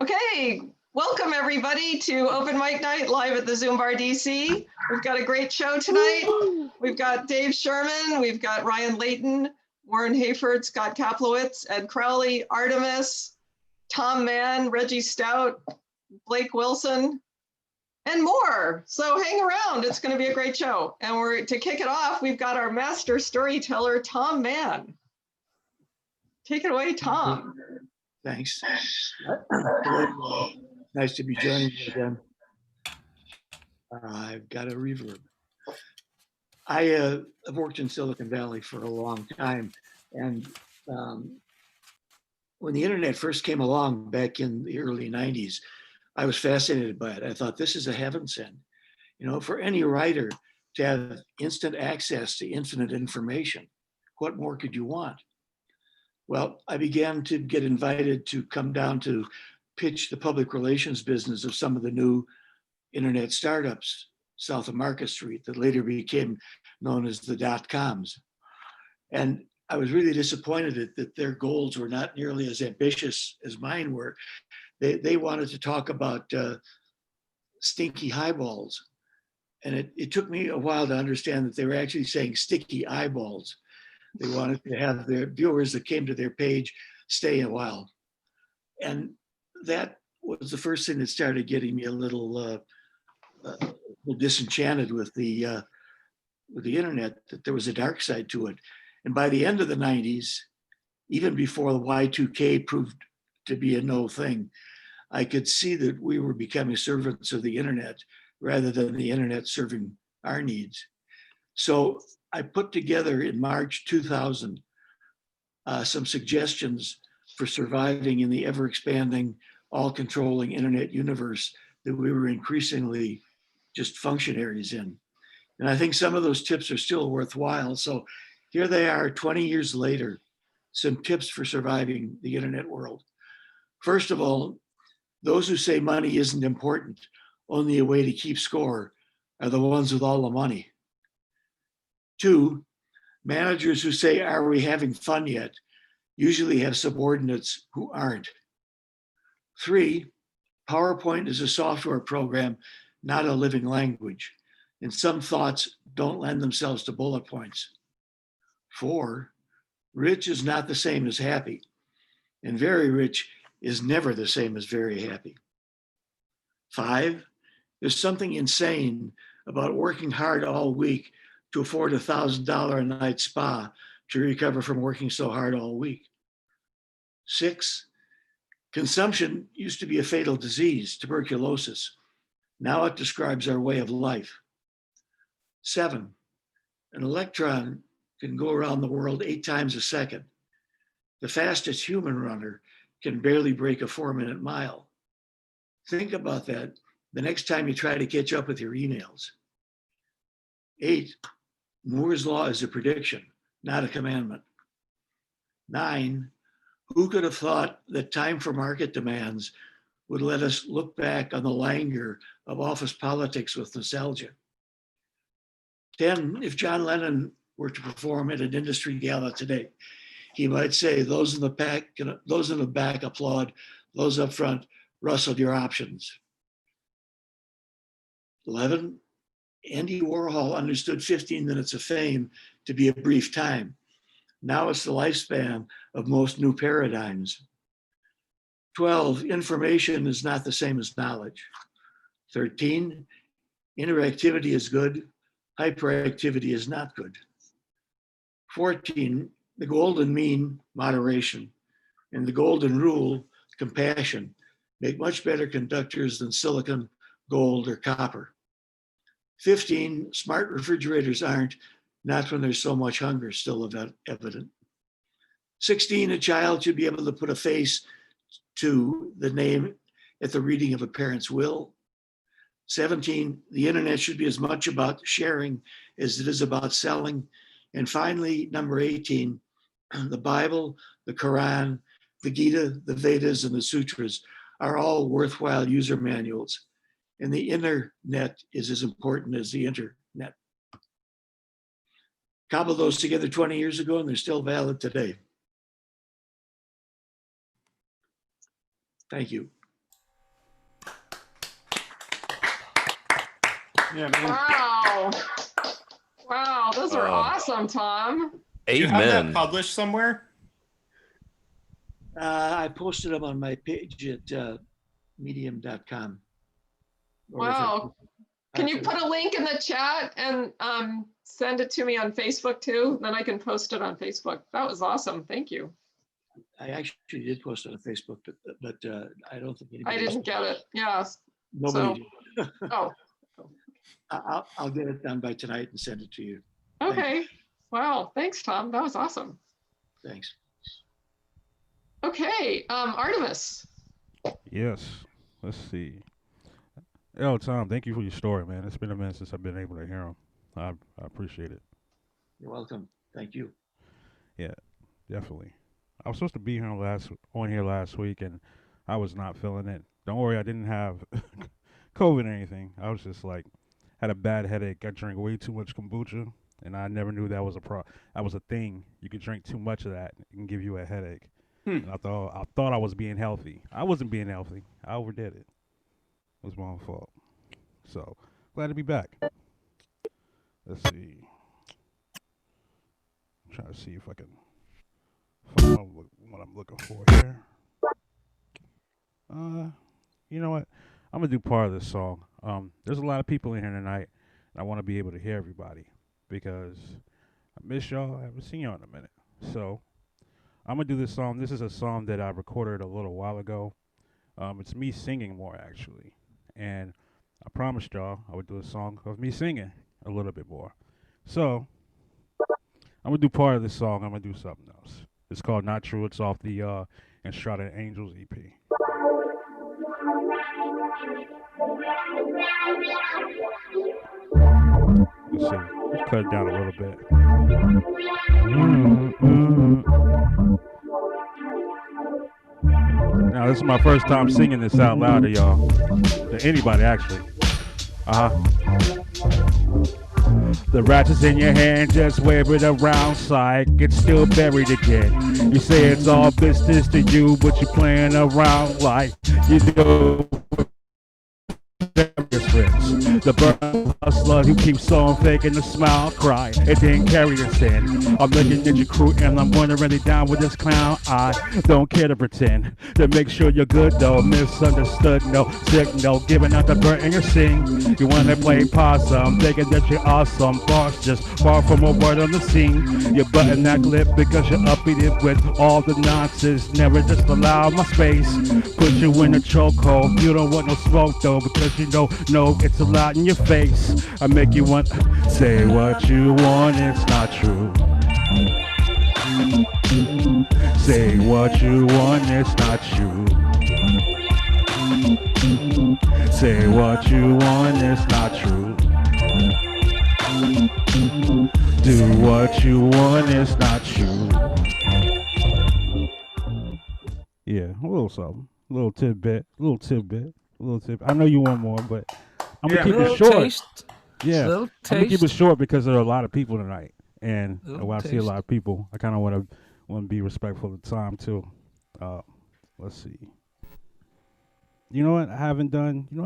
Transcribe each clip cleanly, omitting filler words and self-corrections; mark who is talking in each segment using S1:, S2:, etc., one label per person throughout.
S1: Okay, welcome everybody to Open Mic Night live at the ZoomBarDC. We've got a great show tonight. We've got Dave Sherman, we've got Ryan Layton, Warren Hayford, Scott Kaplowitz, Ed Crowley, Ardamus, Tom Mann, Reggie Stout, Blake Wilson, and more. So hang around, it's gonna be a great show. And to kick it off, we've got our master storyteller, Tom Mann. Take it away, Tom.
S2: Thanks. Nice to be joining you again. I've got a reverb. I have worked in Silicon Valley for a long time. And when the internet first came along back in the early 90s, I was fascinated by it. I thought this is a heaven sent. You know, for any writer to have instant access to infinite information, what more could you want? Well, I began to get invited to come down to pitch the public relations business of some of the new internet startups south of Market Street that later became known as the dot-coms. And I was really disappointed that their goals were not nearly as ambitious as mine were. They wanted to talk about stinky highballs. And it took me a while to understand that they were actually saying sticky eyeballs. They wanted to have their viewers that came to their page stay a while. And that was the first thing that started getting me a little disenchanted with the internet, that there was a dark side to it. And by the end of the 90s, even before the Y2K proved to be a no thing, I could see that we were becoming servants of the internet rather than the internet serving our needs. So I put together in March 2000 some suggestions for surviving in the ever-expanding, all-controlling internet universe that we were increasingly just functionaries in. And I think some of those tips are still worthwhile. So here they are 20 years later, some tips for surviving the internet world. First of all, those who say money isn't important, only a way to keep score, are the ones with all the money. 2, managers who say, "Are we having fun yet?" usually have subordinates who aren't. 3, PowerPoint is a software program, not a living language, and some thoughts don't lend themselves to bullet points. 4, rich is not the same as happy, and very rich is never the same as very happy. 5, there's something insane about working hard all week to afford a $1,000 a night spa to recover from working so hard all week. 6, consumption used to be a fatal disease, tuberculosis. Now it describes our way of life. 7, an electron can go around the world 8 times a second. The fastest human runner can barely break a 4-minute mile. Think about that the next time you try to catch up with your emails. 8, Moore's law is a prediction, not a commandment. 9, who could have thought that time for market demands would let us look back on the languor of office politics with nostalgia? 10, if John Lennon were to perform at an industry gala today, he might say, those in the back applaud, those up front rustled your options. 11, Andy Warhol understood 15 minutes of fame to be a brief time. Now it's the lifespan of most new paradigms. 12, information is not the same as knowledge. 13, interactivity is good, hyperactivity is not good. 14, the golden mean, moderation, and the golden rule, compassion, make much better conductors than silicon, gold, or copper. 15, smart refrigerators aren't, not when there's so much hunger still evident. 16, a child should be able to put a face to the name at the reading of a parent's will. 17, the internet should be as much about sharing as it is about selling. And finally, number 18, the Bible, the Quran, the Gita, the Vedas, and the Sutras are all worthwhile user manuals. And the internet is as important as the internet. Cobbled those together 20 years ago, and they're still valid today. Thank you.
S3: Yeah, man.
S1: Wow. Wow, those are awesome, Tom.
S3: Do you have that published somewhere?
S2: I posted them on my page at medium.com.
S1: Wow. Can you put a link in the chat and send it to me on Facebook too? Then I can post it on Facebook. That was awesome. Thank you.
S2: I actually did post it on Facebook, but I don't think anybody
S1: I didn't get it. Yeah.
S2: Nobody did.
S1: Oh.
S2: I'll get it done by tonight and send it to you.
S1: Okay. Wow. Thanks, Tom. That was awesome.
S2: Thanks.
S1: Okay. Ardamus.
S4: Yes. Let's see. Oh, Tom, thank you for your story, man. It's been a minute since I've been able to hear them. I appreciate it.
S2: You're welcome. Thank you.
S4: Yeah, definitely. I was supposed to be here on here last week, and I was not feeling it. Don't worry, I didn't have COVID or anything. I was just like, had a bad headache. I drank way too much kombucha, and I never knew that was that was a thing. You could drink too much of that, it can give you a headache. And I thought I was being healthy. I wasn't being healthy. I overdid it. It was my own fault. So glad to be back. Let's see. Trying to see if I can find what I'm looking for here. You know what? I'm gonna do part of this song. There's a lot of people in here tonight, and I want to be able to hear everybody because I miss y'all. I haven't seen y'all in a minute. So I'm gonna do this song. This is a song that I recorded a little while ago. It's me singing more actually, and I promised y'all I would do a song of me singing a little bit more. So I'm gonna do part of this song. I'm gonna do something else. It's called "Not True." It's off the Enshrouded Angels EP. Let's see. Let's cut it down a little bit. Now, this is my first time singing this out loud to y'all. To anybody, actually. The ratchet's in your hand, just wave it around, psych, it's still buried again. You say it's all business to you, but you're playing around like you do. The burn hustler who keeps on faking the smile, cry, it didn't carry the sin. I'm looking at your crew and I'm wondering they down with this clown. I don't care to pretend to make sure you're good though. Misunderstood, no signal, giving out the burn and you sing. You wanna play possum, thinking that you're awesome. Boss just far from a word on the scene. You button that lip because you're upbeat with all the nonsense. Never just allow my space. Put you in a chokehold. You don't want no smoke though because you know it's a lot in your face. I make you want say what you want, it's not true. Say what you want, it's not true. Say what you want, it's not true. Do what you want, it's not true. Yeah, a little something, a little tidbit. I know you want more, but I'm gonna keep it short.
S5: Taste.
S4: Yeah, I'm gonna keep it short because there are a lot of people tonight, and when I see a lot of people, I kind of want to be respectful of the time too. Let's see. You know what? I haven't done in a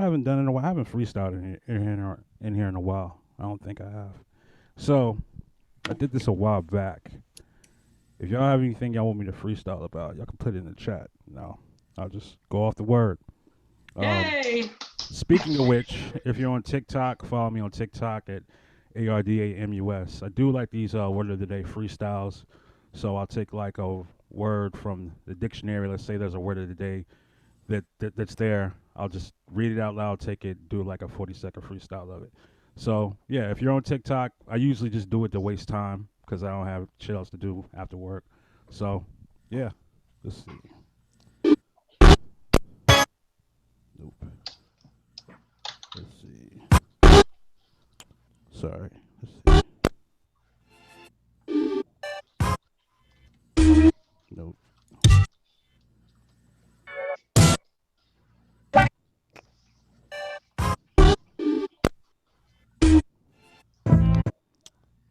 S4: while. I haven't freestyled in here in a while. I don't think I have. So I did this a while back. If y'all have anything y'all want me to freestyle about, y'all can put it in the chat. No, I'll just go off the word.
S1: Yay!
S4: Speaking of which, if you're on TikTok, follow me on TikTok at ARDAMUS. I do like these word of the day freestyles. So I'll take like a word from the dictionary. Let's say there's a word of the day that's there. I'll just read it out loud, take it, do like a 40-second freestyle of it. So yeah, if you're on TikTok, I usually just do it to waste time because I don't have shit else to do after work. So yeah, let's see. Nope. Let's see. Sorry. Let's see. Nope.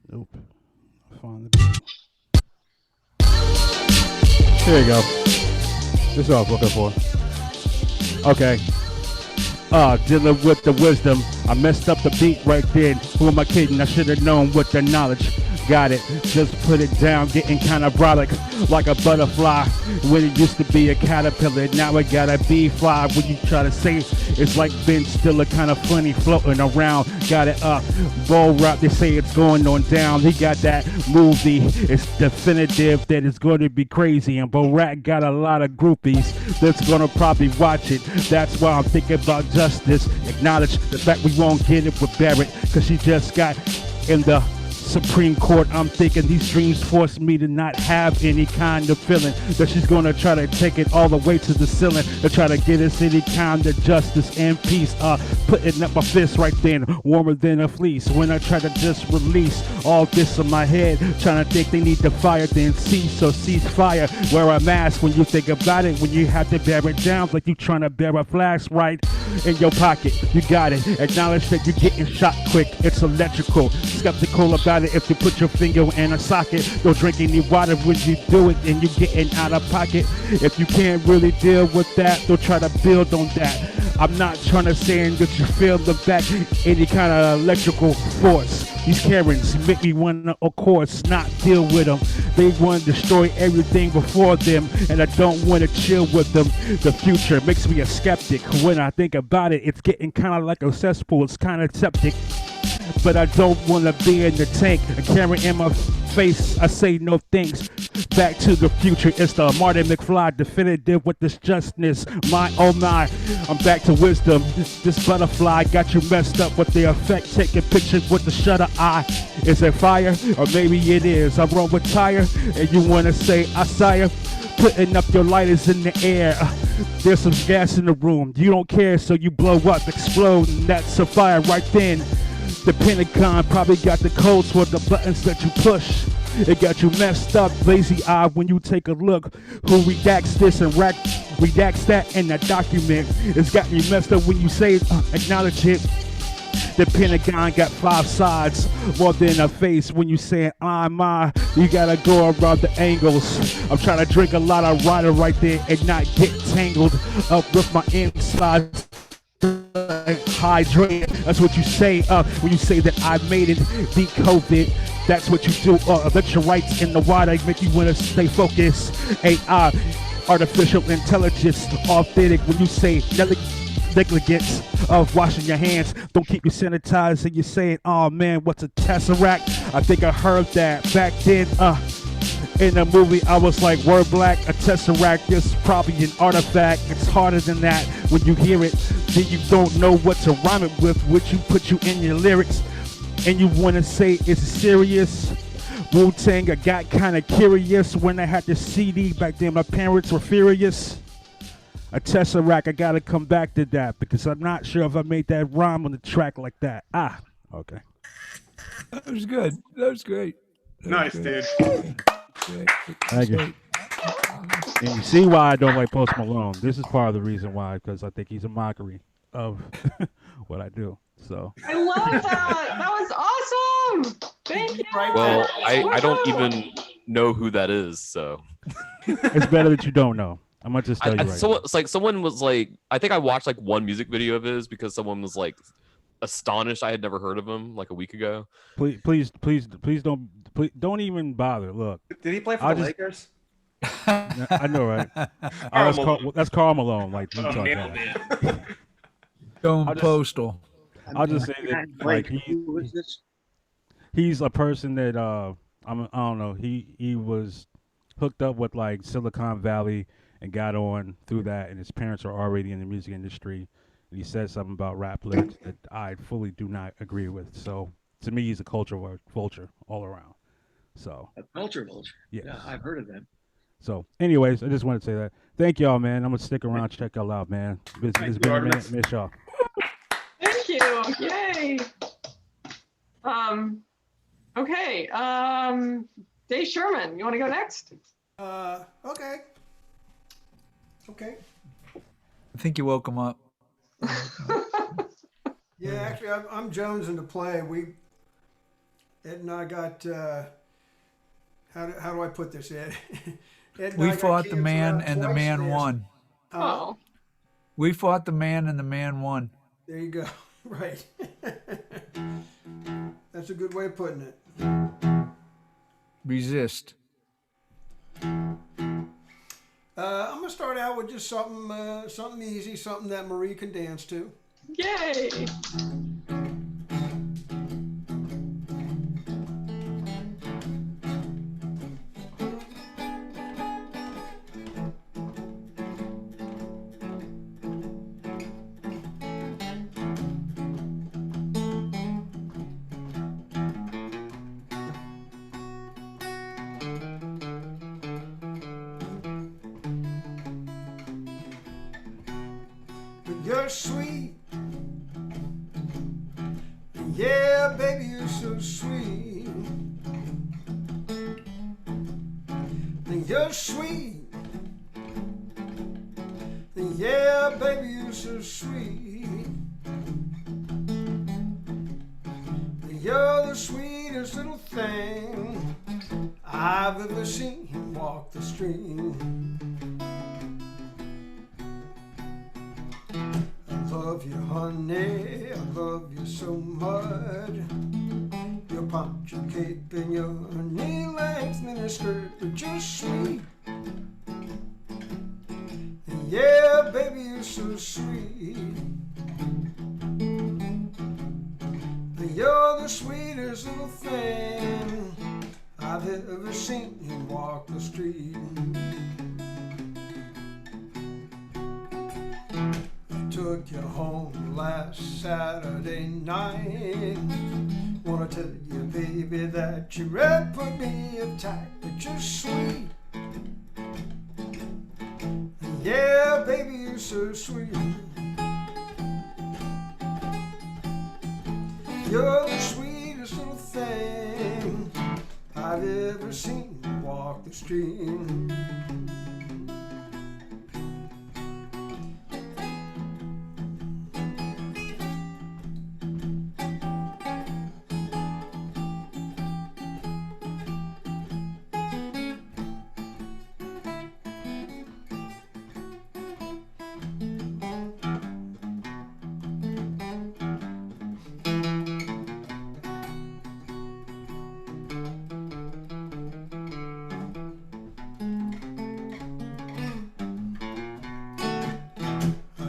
S4: Nope. Find the beat. Here you go. This is what I was looking for. Okay. Dealing with the wisdom I messed up the beat right then. Who am I kidding? I should have known with the knowledge. Got it, just put it down, getting kind of brolic, like a butterfly. When it used to be a caterpillar, now it got a bee fly. When you try to say it's like Ben Stiller, kind of funny, floating around. Got it up, bull rap, they say it's going on down. He got that movie, it's definitive that it's going to be crazy. And Borat got a lot of groupies that's going to probably watch it. That's why I'm thinking about justice. Acknowledge the fact we won't get it with Barrett, because she just got in the Supreme Court. I'm thinking these dreams force me to not have any kind of feeling that she's gonna try to take it all the way to the ceiling to try to get us any kind of justice and peace. Putting up my fist right then, warmer than a fleece. When I try to just release all this in my head, trying to think they need to fire, then cease. So cease fire. Wear a mask when you think about it. When you have to bear it down, like you trying to bear a flash right in your pocket. You got it. Acknowledge that you're getting shot quick. It's electrical. Skeptical about it if you put your finger in a socket. Don't drink any water when you do it and you're getting out of pocket. If you can't really deal with that, don't try to build on that. I'm not trying to say that you feel the back any kind of electrical force. These Karens make me want to, of course, not deal with them. They want to destroy everything before them, and I don't want to chill with them. The future makes me a skeptic. When I think about it, it's getting kind of like a cesspool. It's kind of septic. But I don't want to be in the tank. A camera in my face, I say no thanks. Back to the future, it's the Marty McFly, definitive with this justness. My, oh my, I'm back to wisdom. This butterfly got you messed up with the effect. Taking pictures with the shutter eye. Is it fire? Or maybe it is. I run with tire, and you want to say, I sire. Putting up your lighters in the air. There's some gas in the room. You don't care, so you blow up, explode, and that's a fire right then. The Pentagon probably got the codes for the buttons that you push. It got you messed up, lazy eye, when you take a look. Who redacts this and redacts that in that document? It's got you messed up when you say acknowledge it. The Pentagon got 5 sides, more than a face. When you say my, you gotta go around the angles. I'm trying to drink a lot of water right there and not get tangled up with my insides. Hydrate, that's what you say when you say that I made it, beat COVID. That's what you do. Electrolytes in the water make you want to stay focused. AI, artificial intelligence, authentic. When you say negligence of washing your hands, don't keep you sanitized, and you're saying, oh man, what's a tesseract? I think I heard that back then. In the movie, I was like, word black, a tesseract is probably an artifact. It's harder than that. When you hear it, then you don't know what to rhyme it with, which you put you in your lyrics. And you want to say, is it serious? Wu-Tang, I got kind of curious when I had the CD back then. My parents were furious. A tesseract, I got to come back to that because I'm not sure if I made that rhyme on the track like that. Okay.
S5: That was good. That was great.
S3: Nice, dude.
S4: Thank you. And you see why I don't like Post Malone. This is part of the reason why, because I think he's a mockery of what I do. So
S1: I love that. That was awesome. Thank you.
S6: Well, I don't even know who that is, so
S4: it's better that you don't know. I'm gonna just tell you right now.
S6: It's like someone was like, I think I watched like one music video of his because someone was like astonished I had never heard of him like a week ago.
S4: Please don't even bother. Look,
S3: Did he play for the Lakers?
S4: I know, right? That's Karl Malone. Like,
S5: Going postal.
S4: I'll just say that, like, he's a person that I don't know. He was hooked up with like Silicon Valley and got on through that, and his parents are already in the music industry. And he said something about rap lyrics that I fully do not agree with. So to me, he's a culture vulture all around. So
S2: A culture vulture.
S4: yes.
S2: Yeah, I've heard of them.
S4: So, anyways, I just wanted to say that. Thank y'all, man. I'm gonna stick around, check y'all out, man. It's been a minute. Miss y'all.
S1: Thank you. Yay. Okay. Dave Sherman, you want to go next?
S7: Okay.
S5: I think you woke him up.
S7: Yeah, actually, I'm jonesing to play. Ed and I got, how do I put this, Ed? Ed and
S5: We
S7: I got
S5: fought the
S7: canceled
S5: man
S7: out
S5: and the
S7: twice
S5: man
S7: this.
S5: won.
S1: Oh.
S5: We fought the man and the man won.
S7: There you go. Right. That's a good way of putting it.
S5: Resist.
S7: I'm gonna start out with just something easy, something that Marie can dance to.
S1: Yay!
S7: You're sweet. Yeah, baby, you're so sweet. You're sweet. Yeah, baby, you're so sweet. You're the sweetest little thing I've ever seen walk the street. I love you, honey, I love you so much. Your poncho cape and your knee-length miniskirt, but you're sweet. Yeah, baby, you're so sweet. You're the sweetest little thing I've ever seen you walk the street. Took you home last Saturday night. Wanna tell you, baby, that your red put me uptight, but you're sweet. Yeah, baby, you're so sweet. You're the sweetest little thing I've ever seen walk the street.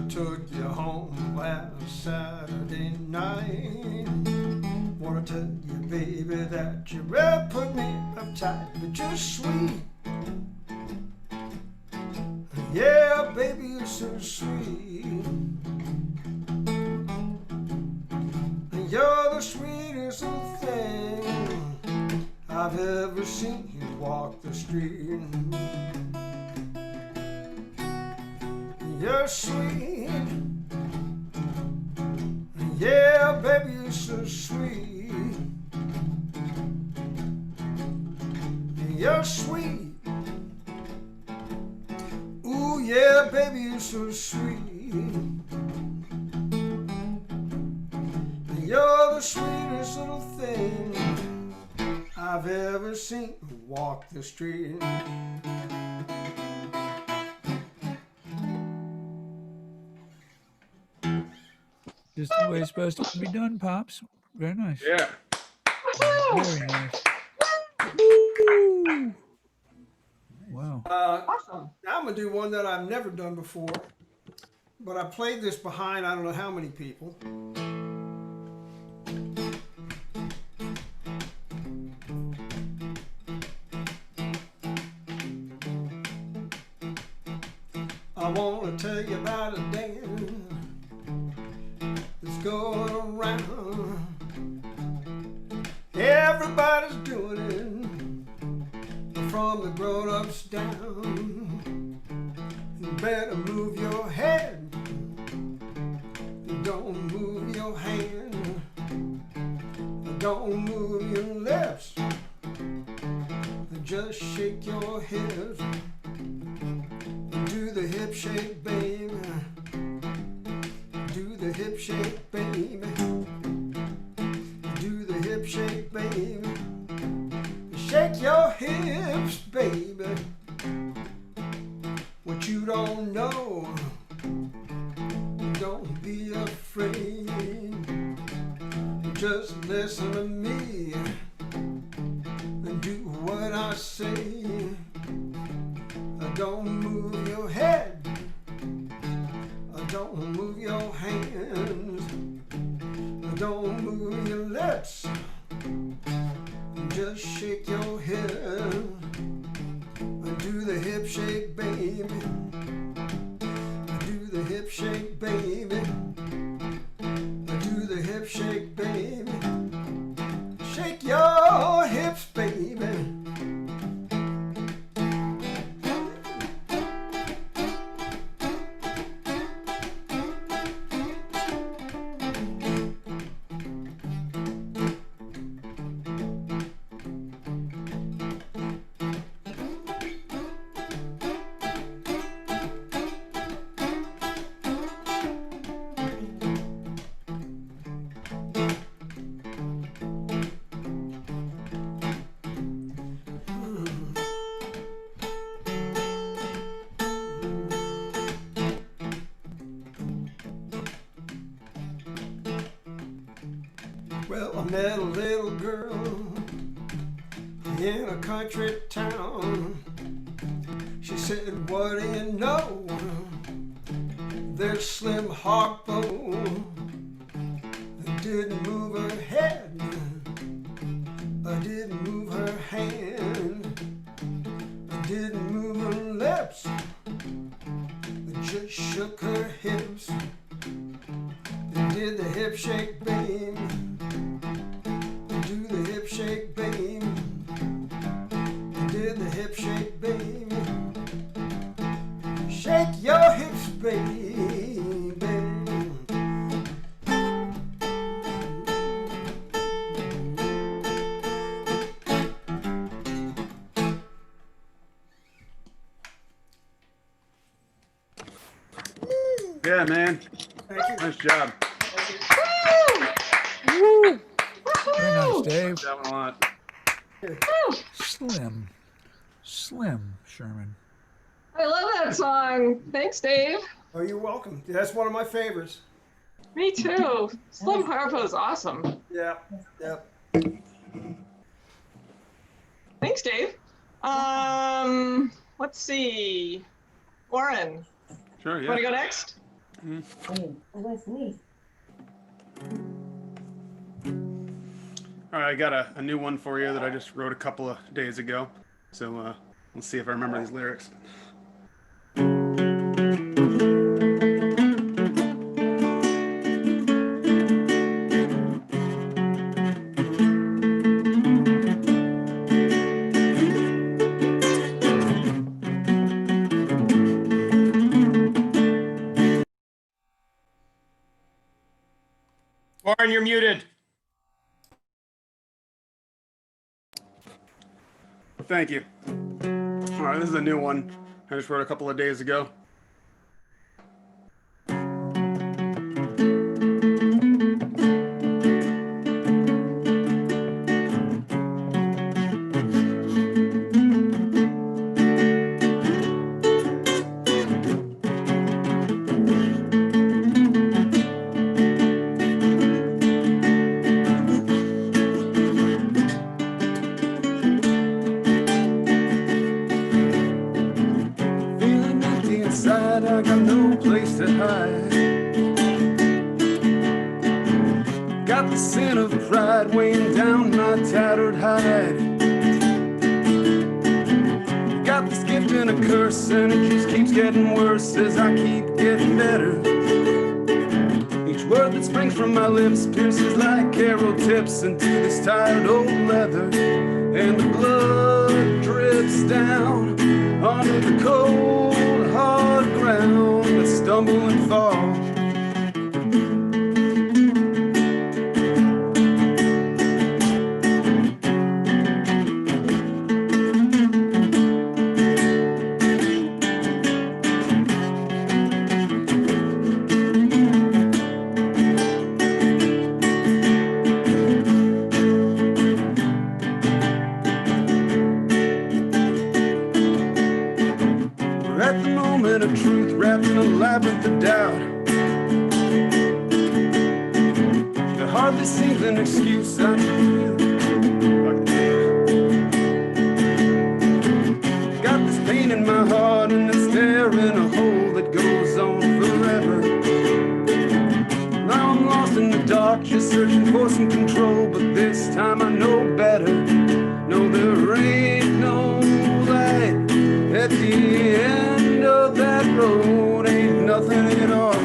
S7: Took you home last Saturday night. Wanna tell you, baby, that your red put me uptight, but you're sweet. Yeah, baby, you're so sweet. You're the sweetest little thing I've ever seen you walk the street. You're sweet. Yeah, baby, you're so sweet. You're sweet. Ooh, yeah, baby, you're so sweet. You're the sweetest little thing I've ever seen walk the street.
S5: Just the way it's supposed to be done, Pops. Very nice.
S3: Yeah.
S5: Very nice. Woo! Wow.
S1: Awesome.
S7: Now I'm gonna do one that I've never done before, but I played this behind I don't know how many people. I wanna tell you about a dance that's going around. Everybody's doing it, from the grown-ups down. You better move your head, don't move your hand, don't move your lips, just shake your hips. Do the hip shake, baby. Do the hip shake, baby. Do the hip shake, baby. Shake your hips, baby. What you don't know, don't be afraid. just listen to me and do what I say. Don't move your head, don't move your hands, don't move your lips, just shake your head. Do the hip shake, baby. Do the hip shake, baby. Do the hip shake, baby. Shake your hips, baby. Well, I met a little girl in a country town. She said, what do you know? There's Slim Harpo. I didn't move her head, I didn't move her hand, I didn't move her lips, I just shook her hips. I did the hip shake, babe. Do the hip shake, babe. Did the hip shake, babe. Shake your hips, baby.
S3: Yeah, man. Nice job.
S5: Very nice, Dave.
S3: That one a lot.
S5: Slim Sherman.
S1: I love that song. Thanks, Dave.
S7: Oh, you're welcome. That's one of my favorites.
S1: Me too. Slim Harpo is awesome.
S7: Yep. Yep.
S1: Thanks, Dave. Let's see. Warren,
S3: Sure,
S1: you want to
S3: yeah.
S1: go next?
S3: All right, I got a new one for you that I just wrote a couple of days ago. So let's see if I remember these lyrics.
S8: Warren, you're muted.
S3: Thank you. All right, this is a new one I just wrote a couple of days ago. I got no place to hide. Got the sin of pride weighing down my tattered hide. Got this gift and a curse, and it just keeps getting worse as I keep getting better. Each word that springs from my lips pierces like arrow tips into this tired old leather, and the blood drips down onto the cold hard ground. Let's stumble and fall. We're at the moment of truth, wrapped in a labyrinth of doubt. The heart hardly seems an excuse. I got this pain in my heart and it's there in a hole that goes on forever. Now I'm lost in the dark, just searching for some control, but this time I know better. No, there ain't no light at the end of that road, ain't nothing at all.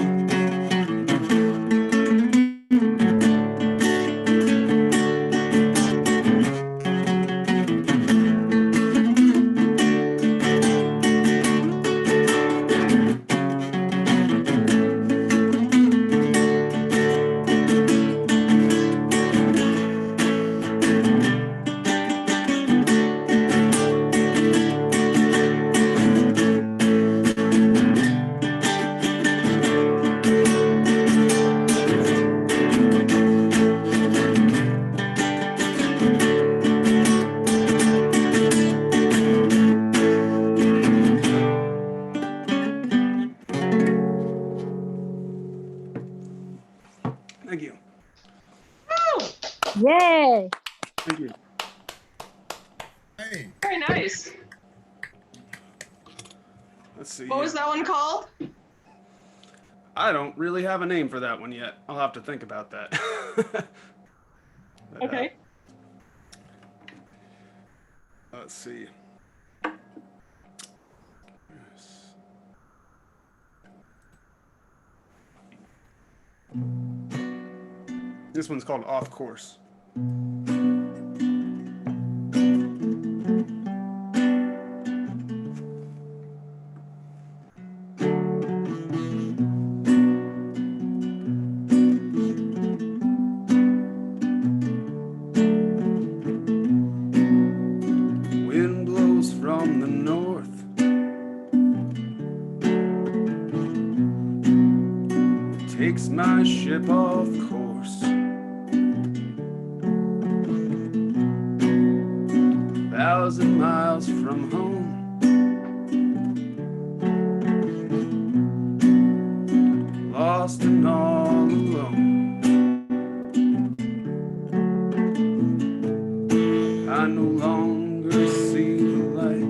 S3: Thank you.
S8: Yay!
S3: Thank you.
S9: Hey,
S1: Very nice.
S3: Let's see.
S1: What was that one called?
S3: I don't really have a name for that one yet. I'll have to think about that. But,
S1: Okay.
S3: let's see. This one's called Off Course. Wind blows from the north. Takes my ship off course. 1,000 miles from home. Lost and all alone. I no longer see the light.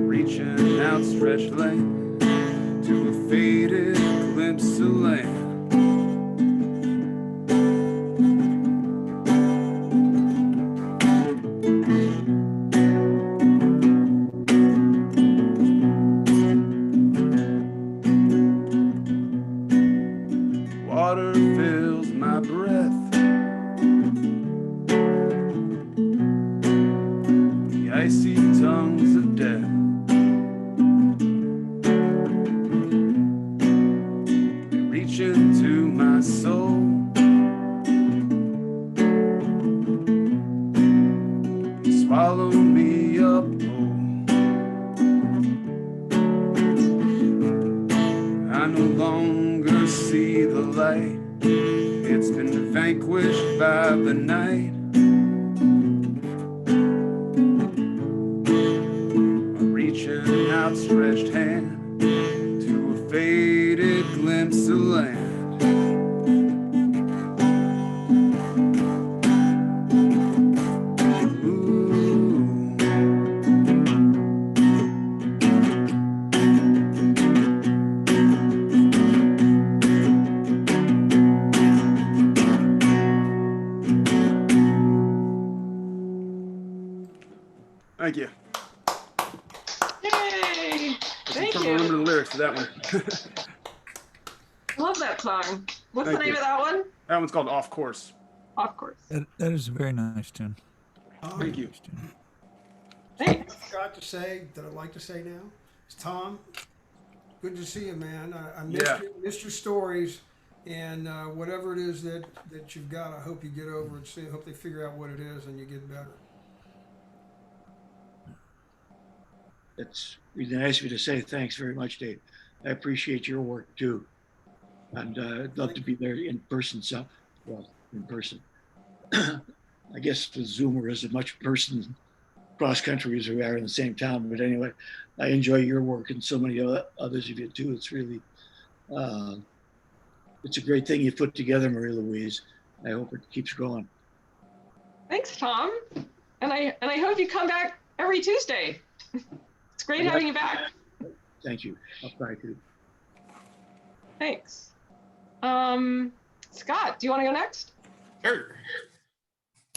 S3: Reaching outstretched lane to a faded glimpse of land. Water fills my breath. The icy tongues of death. They reach into my soul. And swallow me up whole. I no longer see the light. It's been vanquished by the night. A reaching outstretched hand to a faded glimpse of land. Ooh. Thank you.
S1: Yay!
S3: I
S1: Thank
S3: can't
S1: you.
S3: remember the lyrics to that one.
S1: Love that song. What's
S3: Thank
S1: the name
S3: you.
S1: of that one?
S3: That one's called Off Course.
S1: Of course.
S5: That is a very nice tune.
S3: Thank you.
S5: Nice tune.
S1: Thanks.
S7: I forgot to say that I'd like to say now. It's Tom. Good to see you, man. I
S3: Yeah.
S7: missed your stories, and whatever it is that you've got, I hope you get over it. I hope they figure out what it is and you get better.
S2: It's really nice of you to say thanks very much, Dave. I appreciate your work too. And I'd love to be there in person. In person. I guess the Zoom is as much person cross country as we are in the same town. But anyway, I enjoy your work and so many others of you too. It's really, it's a great thing you put together, Marie-Louise. I hope it keeps going.
S1: Thanks, Tom. And I hope you come back every Tuesday. It's great having you back.
S2: Thank you. I'll try to.
S1: Thanks. Scott, do you want to go next?
S8: Sure.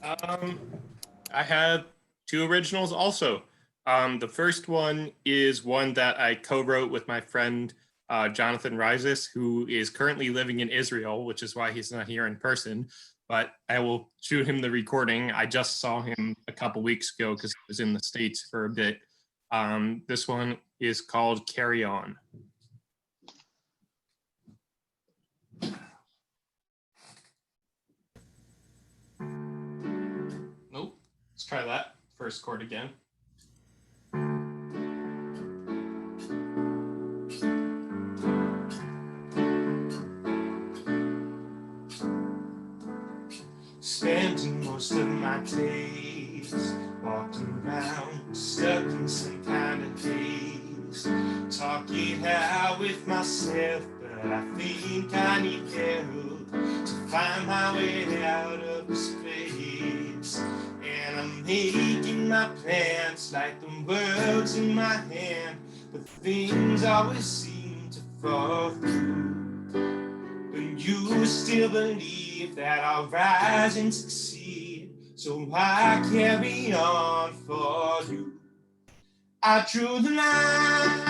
S8: I have two originals also. The first one is one that I co-wrote with my friend Jonathan Rises, who is currently living in Israel, which is why he's not here in person. But I will shoot him the recording. I just saw him a couple weeks ago because he was in the States for a bit. This one is called Carry On. Nope. Let's try that first chord again. Spending most of my days walking around, stuck in some kind of haze, talking out with myself, but I think I need help to find my way out of this place. And I'm making my plans like the world's in my hand, but things always seem to fall through. But you still believe that I'll rise and succeed, so I carry on for you. I drew the line,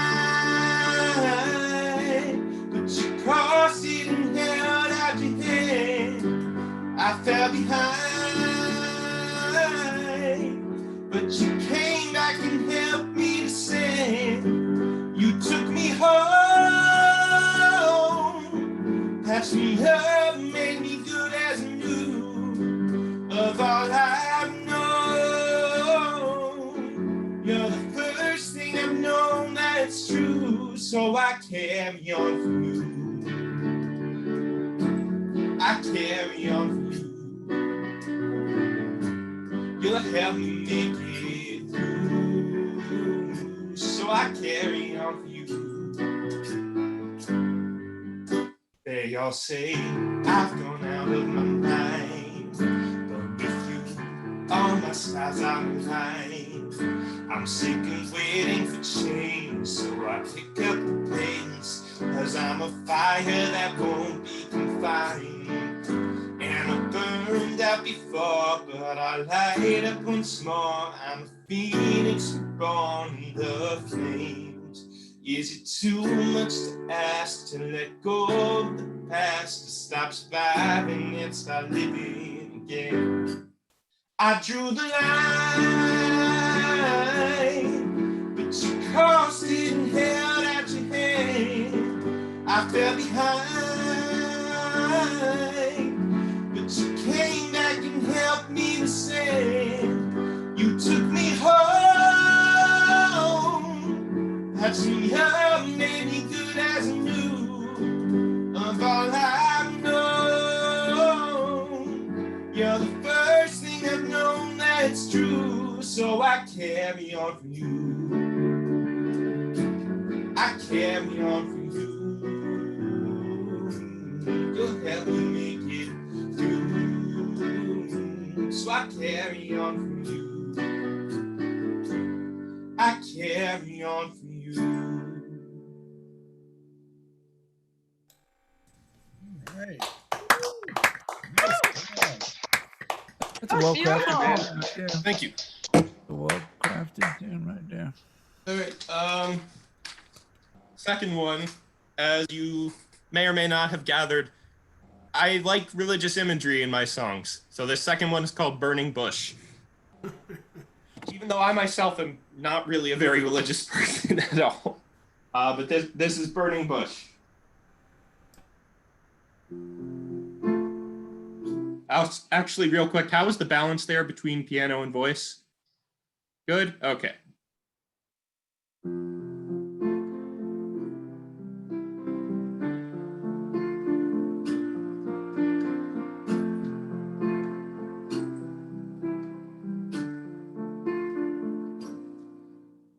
S8: but you crossed it and held out your hand. I fell behind, but you came back and helped me descend. You took me home, patched me up, made me good as new. Of all I've known, you're the first thing I've known that's true. So I carry on for you. I carry on for you. You'll help me make it through. So I carry on for you. They all say I've gone out of my mind, but with you, all my stars are aligned. I'm sick of waiting for change, so I pick up the pace, 'cause I'm a fire that won't be confined. And I burned out before, but I light up once more. I'm a phoenix reborn in the flames. Is it too much to ask to let go of the past, to stop surviving and start living again? I drew the line, but you crossed it and held out your hand. I fell behind, but you came back and helped me descend. You took me home, patched me up, made me good as new. Of all I've known, you're the first thing I've known that's true. So I carry on for you. I carry on for you. You'll help me make it through. So I carry on for you. I carry on for you.
S9: Right.
S5: That's a well-crafted
S1: beautiful.
S5: band right there.
S8: Thank you.
S5: A well-crafted tune right there.
S8: All right. Second one, as you may or may not have gathered, I like religious imagery in my songs. So this second one is called Burning Bush. Even though I myself am not really a very religious person at all. But this is Burning Bush. Actually, real quick, how is the balance there between piano and voice? Good? Okay.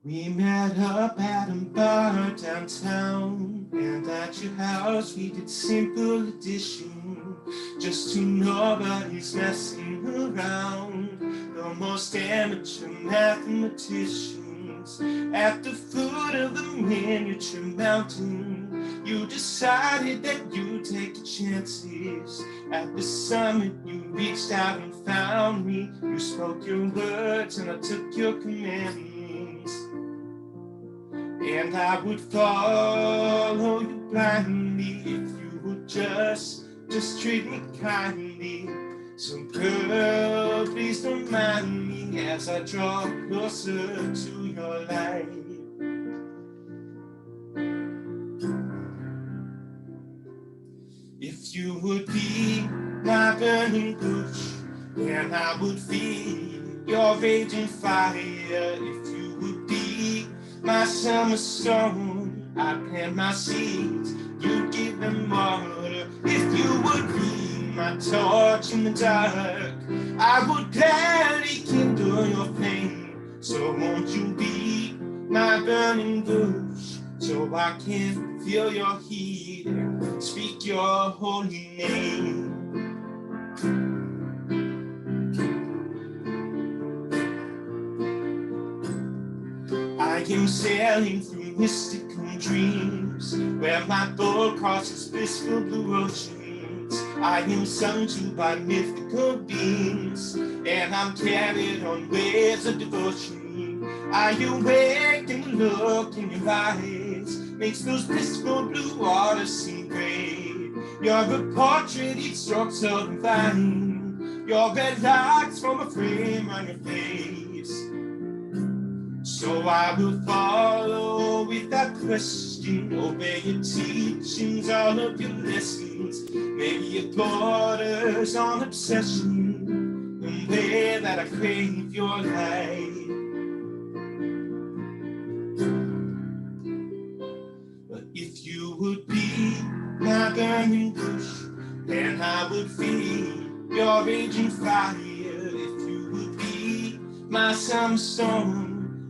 S8: We met up at a bar downtown, and at your house we did simple addition, just two nobodies messing around, the most amateur mathematicians. At the foot of the miniature mountain, you decided that you'd take the chances. At the summit you reached out and found me, you spoke your words and I took your commandments. And I would follow you blindly if you would just treat me kindly. So girl, please don't mind me as I draw closer to your light. If you would be my burning bush, then I would feed your raging fire. If you would be my summer storm, I'd plant my seeds, you'd give them water. If you would be my torch in the dark, I would gladly kindle your flame. So won't you be my burning bush, so I can feel your heat and speak your holy name. I am sailing through mystical dreams, where my boat crosses blissful blue oceans. I am sung to by mythical beings, and I'm carried on waves of devotion. I awake and the look in your eyes makes those blissful blue waters seem gray. You're a portrait, each stroke so divine. Your red locks from a frame on your face. So I will follow without question, obey your teachings, all of your lessons. Maybe your borders on obsession, the way that I crave your light. But if you would be my burning bush, then I would feed your raging fire. If you would be my summer storm,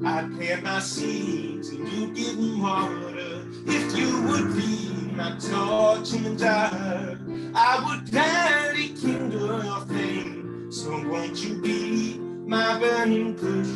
S8: I'd plant my seeds and you'd give them water. If you would be my torch in the dark, I would gladly kindle your flame. So won't you be my burning bush,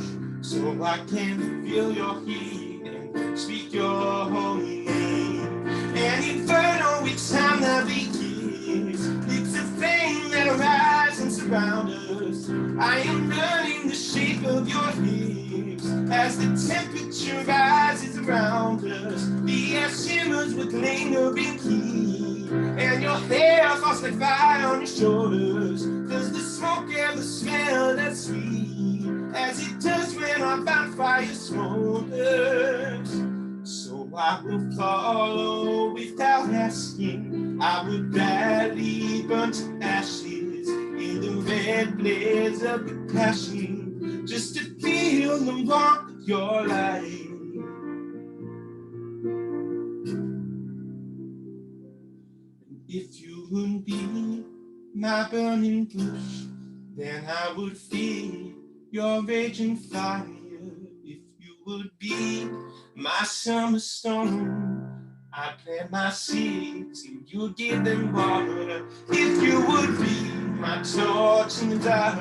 S8: so I can feel your heat and speak your holy name. An inferno each time that we kiss, it's a flame that arises and surrounds us. I am learning the shape of your hips as the temperature rises around us. The air shimmers with lingering heat, and your hair falls like fire on your shoulders. Does the smoke ever smell that sweet, as it does when our bonfire smolders? So I will follow without asking. I would gladly burn to ashes in the red blaze of your passion, just to feel the warmth of your light. If you would be my burning bush, then I would feed your raging fire. If you would be my summer storm, I'd plant my seeds and you'd give them water. If you would be my torch in the dark,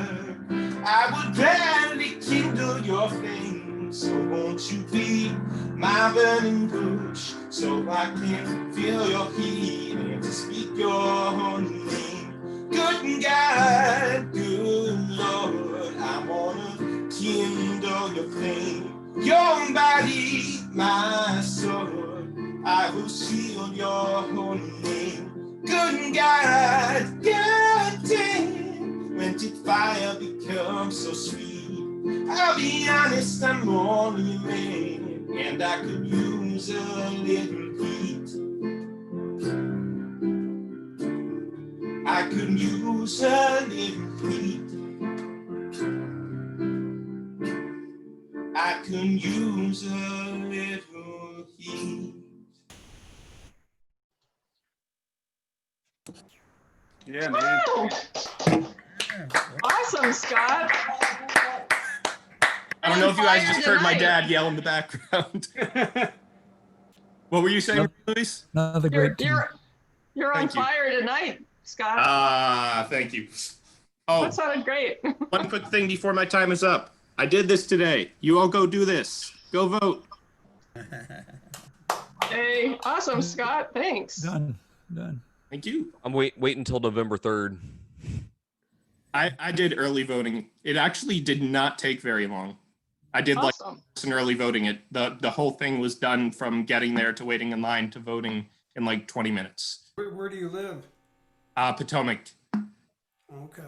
S8: I would gladly kindle your flame. So won't you be my burning bush, so I can feel your heat and to speak your holy name. Good God, good Lord, I wanna kindle your flame. Your body, my sword, I will shield your holy name. Good God, God damn, when did fire become so sweet? I'll be honest, I'm only a man, and I could use a little heat. I could use a little heat. I could use a little heat.
S3: Yeah, man.
S1: Woo! Awesome, Scott.
S8: I don't know if you guys
S1: Fire
S8: just heard my
S1: tonight.
S8: dad yell in the background. What were you saying, Louise?
S5: Another great team.
S1: You're on
S8: Thank you.
S1: fire tonight, Scott.
S8: Thank you. Oh,
S1: That sounded great.
S8: one quick thing before my time is up. I did this today. You all go do this. Go vote.
S1: Hey, awesome, Scott. Thanks.
S5: Done.
S8: Thank you.
S6: I'm wait until November 3rd.
S8: I did early voting. It actually did not take very long. I did
S1: Awesome.
S8: an early voting. The whole thing was done from getting there to waiting in line to voting in like 20 minutes.
S7: Where do you live?
S8: Potomac.
S7: Okay.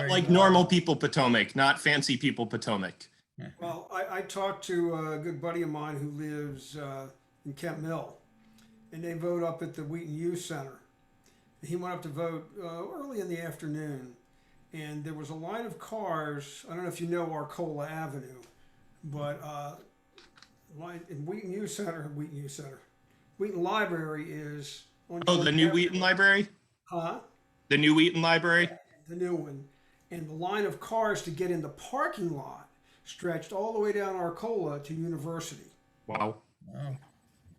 S8: Like normal people Potomac, not fancy people Potomac.
S7: Well, I talked to a good buddy of mine who lives in Kent Mill, and they vote up at the Wheaton Youth Center. He went up to vote early in the afternoon, and there was a line of cars. I don't know if you know Arcola Avenue, but in Wheaton Library is on.
S8: Oh, the new Wheaton Library?
S7: Huh?
S8: The new Wheaton Library?
S7: The new one. And the line of cars to get in the parking lot stretched all the way down Arcola to University.
S8: Wow.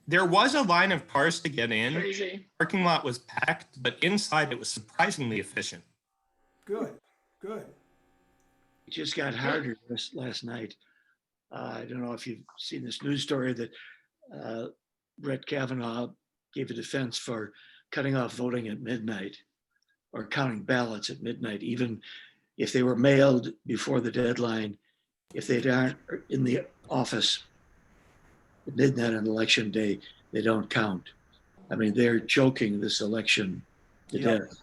S8: There was a line of cars to get in.
S1: Crazy.
S8: Parking lot was packed, but inside it was surprisingly efficient.
S7: Good.
S2: It just got harder last night. I don't know if you've seen this news story that Brett Kavanaugh gave a defense for cutting off voting at midnight or counting ballots at midnight, even if they were mailed before the deadline, if they aren't in the office at midnight on election day, they don't count. I mean, they're choking this election to death.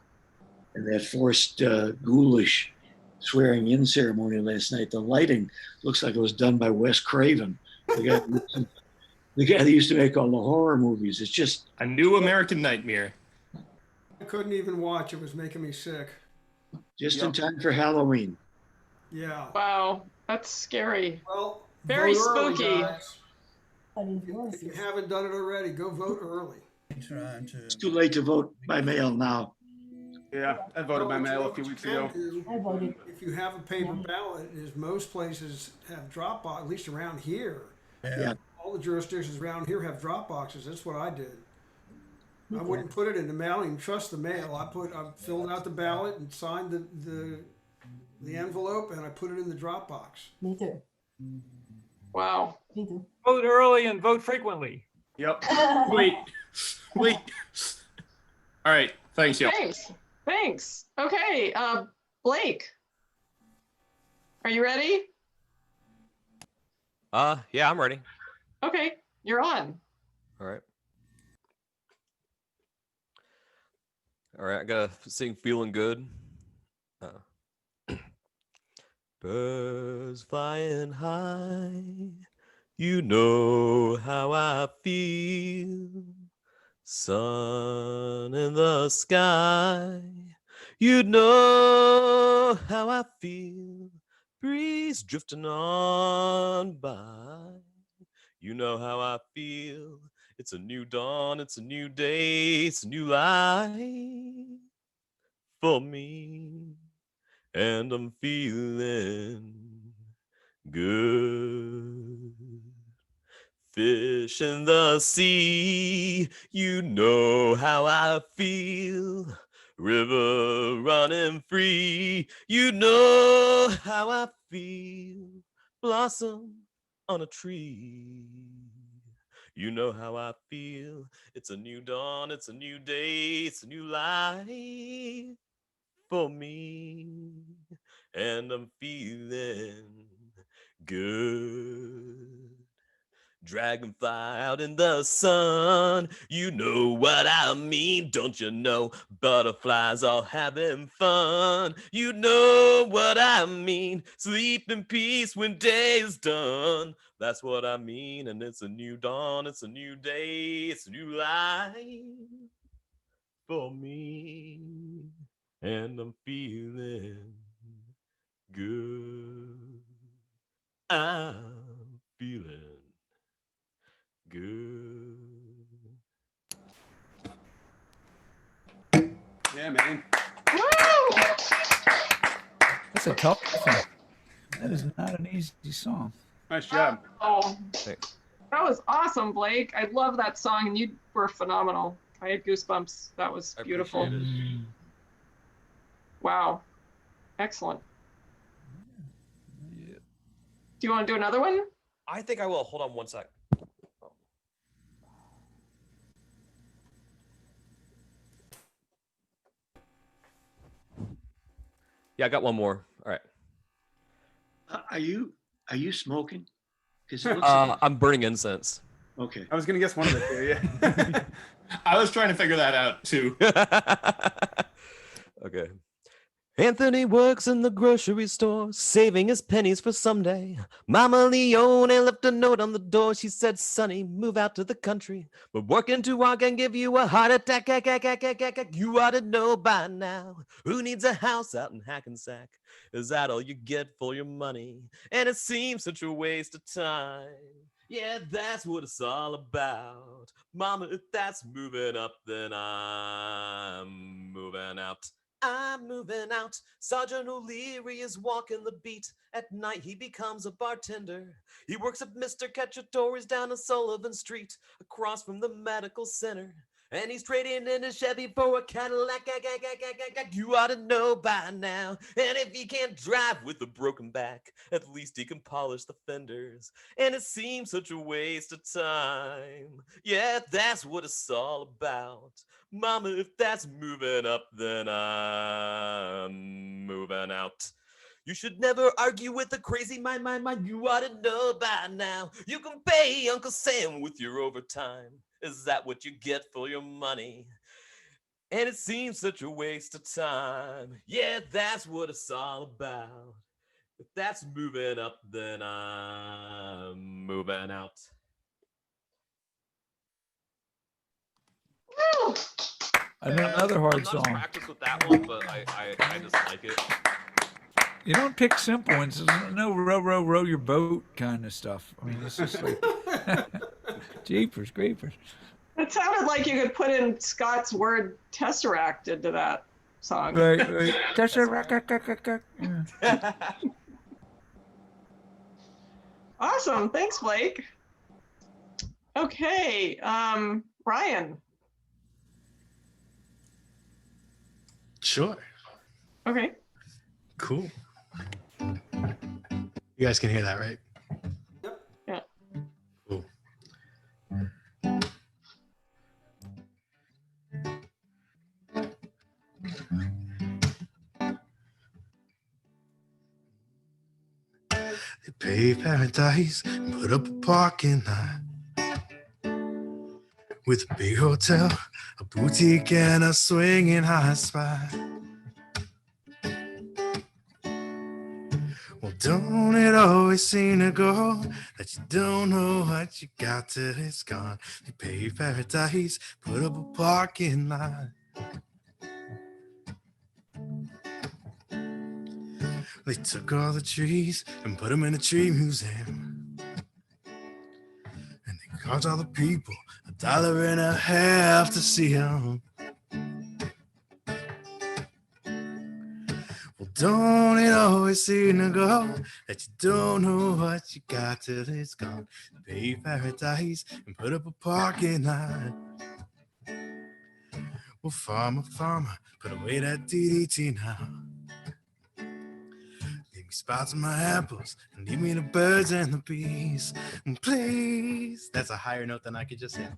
S2: And that forced ghoulish swearing in ceremony last night, the lighting looks like it was done by Wes Craven, the guy that used to make all the horror movies. It's just
S8: a new American nightmare.
S7: I couldn't even watch. It was making me sick.
S2: Just in time for Halloween.
S7: Yeah.
S1: Wow, that's scary.
S7: Well,
S1: Very
S7: vote early,
S1: spooky.
S7: guys. If you haven't done it already, go vote early.
S2: It's too late to vote by mail now.
S3: Yeah, I voted by mail a few weeks ago.
S9: I voted.
S7: If you have a paper ballot, as most places have drop box, at least around here.
S2: Yeah.
S7: All the jurisdictions around here have drop boxes. That's what I did. I wouldn't put it in the mail. I don't even trust the mail. I filled out the ballot and signed the envelope, and I put it in the drop box.
S9: Me too.
S1: Wow.
S9: Me too.
S10: Vote early and vote frequently.
S8: Yep. Wait. All right. Thanks, y'all.
S1: Thanks. Okay, Blake, are you ready?
S6: Yeah, I'm ready.
S1: Okay, you're on.
S6: All right. I gotta sing Feeling Good. Birds flying high, you know how I feel. Sun in the sky, you know how I feel. Breeze drifting on by, you know how I feel. It's a new dawn, it's a new day, it's a new life for me. And I'm feeling good. Fish in the sea, you know how I feel. River running free, you know how I feel. Blossom on a tree, you know how I feel. It's a new dawn, it's a new day, it's a new life for me. And I'm feeling good. Dragonfly out in the sun, you know what I mean, don't you know? Butterflies all having fun, you know what I mean. Sleep in peace when day is done, that's what I mean. And it's a new dawn, it's a new day, it's a new life for me. And I'm feeling good. I'm feeling good.
S3: Yeah, man.
S1: Woo!
S5: That's a tough one. That is not an easy song.
S3: Nice job.
S1: Oh,
S6: Thanks.
S1: that was awesome, Blake. I love that song, and you were phenomenal. I had goosebumps. That was
S6: I
S1: beautiful.
S6: appreciate it.
S1: Wow. Excellent.
S5: Yeah.
S1: Do you want to do another one?
S6: I think I will. Hold on one sec. Yeah, I got one more. All right.
S2: Are you smoking? Because it looks like,
S6: I'm burning incense.
S2: okay.
S3: I was gonna guess one of the two. Yeah.
S8: I was trying to figure that out too.
S6: Okay. Anthony works in the grocery store, saving his pennies for someday. Mama Leone left a note on the door. She said, "Sonny, move out to the country. But working too hard can give you a heart attack. You ought to know by now. Who needs a house out in Hackensack? Is that all you get for your money? And it seems such a waste of time. Yeah, that's what it's all about. Mama, if that's moving up, then I'm moving out. I'm moving out. Sergeant O'Leary is walking the beat. At night, he becomes a bartender. He works at Mr. Cacciatore's down on Sullivan Street, across from the medical center. And he's trading in his Chevy for a Cadillac. You ought to know by now. And if he can't drive with a broken back, at least he can polish the fenders. And it seems such a waste of time. Yeah, that's what it's all about. Mama, if that's moving up, then I'm moving out. You should never argue with a crazy mind. You ought to know by now. You can pay Uncle Sam with your overtime. Is that what you get for your money? And it seems such a waste of time. Yeah, that's what it's all about. If that's moving up, then I'm moving out.
S1: Woo!
S5: Another hard
S6: I'm not as
S5: song.
S6: practiced with that one, but I just like it.
S5: You don't pick simple ones. There's no row your boat kind of stuff. I mean, it's just like jeepers creepers.
S1: It sounded like you could put in Scott's word tesseract into that song.
S5: Right. Yeah.
S1: Awesome. Thanks, Blake. Okay. Ryan.
S9: Sure.
S1: Okay.
S9: Cool. You guys can hear that, right?
S1: Yeah.
S9: Cool. They paved paradise and put up a parking lot with a big hotel, a boutique, and a swinging high spot. Well, don't it always seem to go that you don't know what you got till it's gone? They paved paradise, put up a parking lot. They took all the trees and put them in a tree museum. And they charged all the people $1.50 to see them. Well, don't it always seem to go that you don't know what you got till it's gone? They paved paradise and put up a parking lot. Well, farmer, put away that DDT now. Leave me spots on my apples and leave me the birds and the bees. And please, that's a higher note than I could just hit.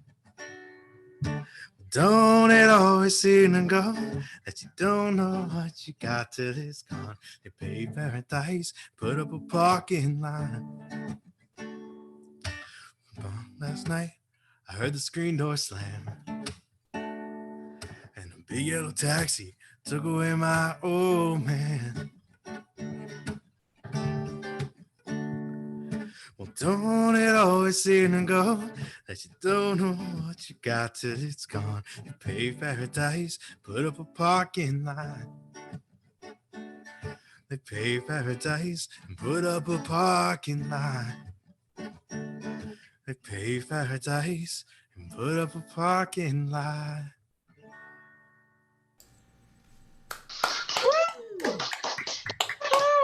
S9: Don't it always seem to go that you don't know what you got till it's gone? They paved paradise, put up a parking lot. Last night, I heard the screen door slam. And a big yellow taxi took away my old man. Well, don't it always seem to go that you don't know what you got till it's gone? You paved paradise, put up a parking lot. They paved paradise and put up a parking lot. They paved paradise and put up a parking lot.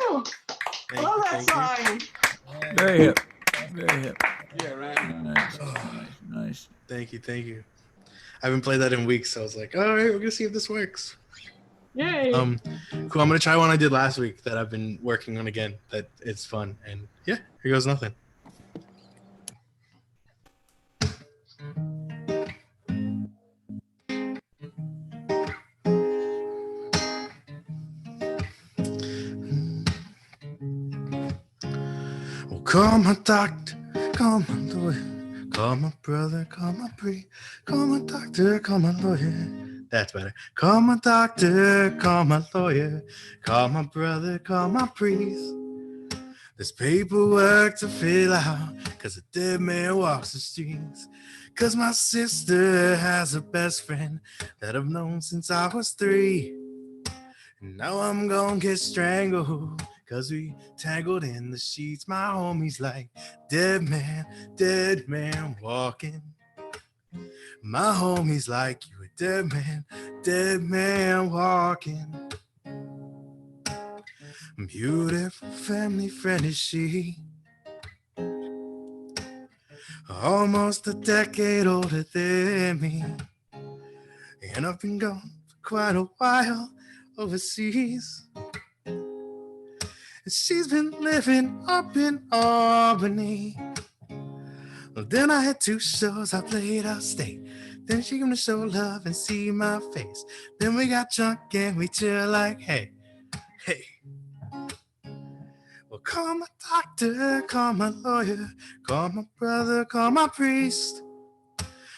S1: Woo!
S9: Thank
S1: Love
S9: you,
S1: that
S9: thank you.
S1: song.
S5: Very hip. Very hip.
S3: Yeah, right.
S5: Nice.
S9: Thank you. I haven't played that in weeks, so I was like, all right, we're gonna see if this works.
S1: Yay.
S9: Cool. I'm gonna try one I did last week that I've been working on again. That it's fun, and yeah, here goes nothing. Well, call my doctor, call my lawyer, call my brother, call my priest, call my doctor, call my lawyer. That's better. Call my doctor, call my lawyer, call my brother, call my priest. There's paperwork to fill out, 'cause a dead man walks the streets. 'Cause my sister has a best friend that I've known since I was 3. And now I'm gonna get strangled, 'cause we tangled in the sheets. My homie's like, dead man walking. My homie's like, you a dead man walking. Beautiful family friend is she. Almost a decade older than me. And I've been gone for quite a while overseas. And she's been living up in Albany. Well, then I had 2 shows, I played out state. Then she came to show love and see my face. Then we got drunk and we chill like, hey. Well, call my doctor, call my lawyer, call my brother, call my priest.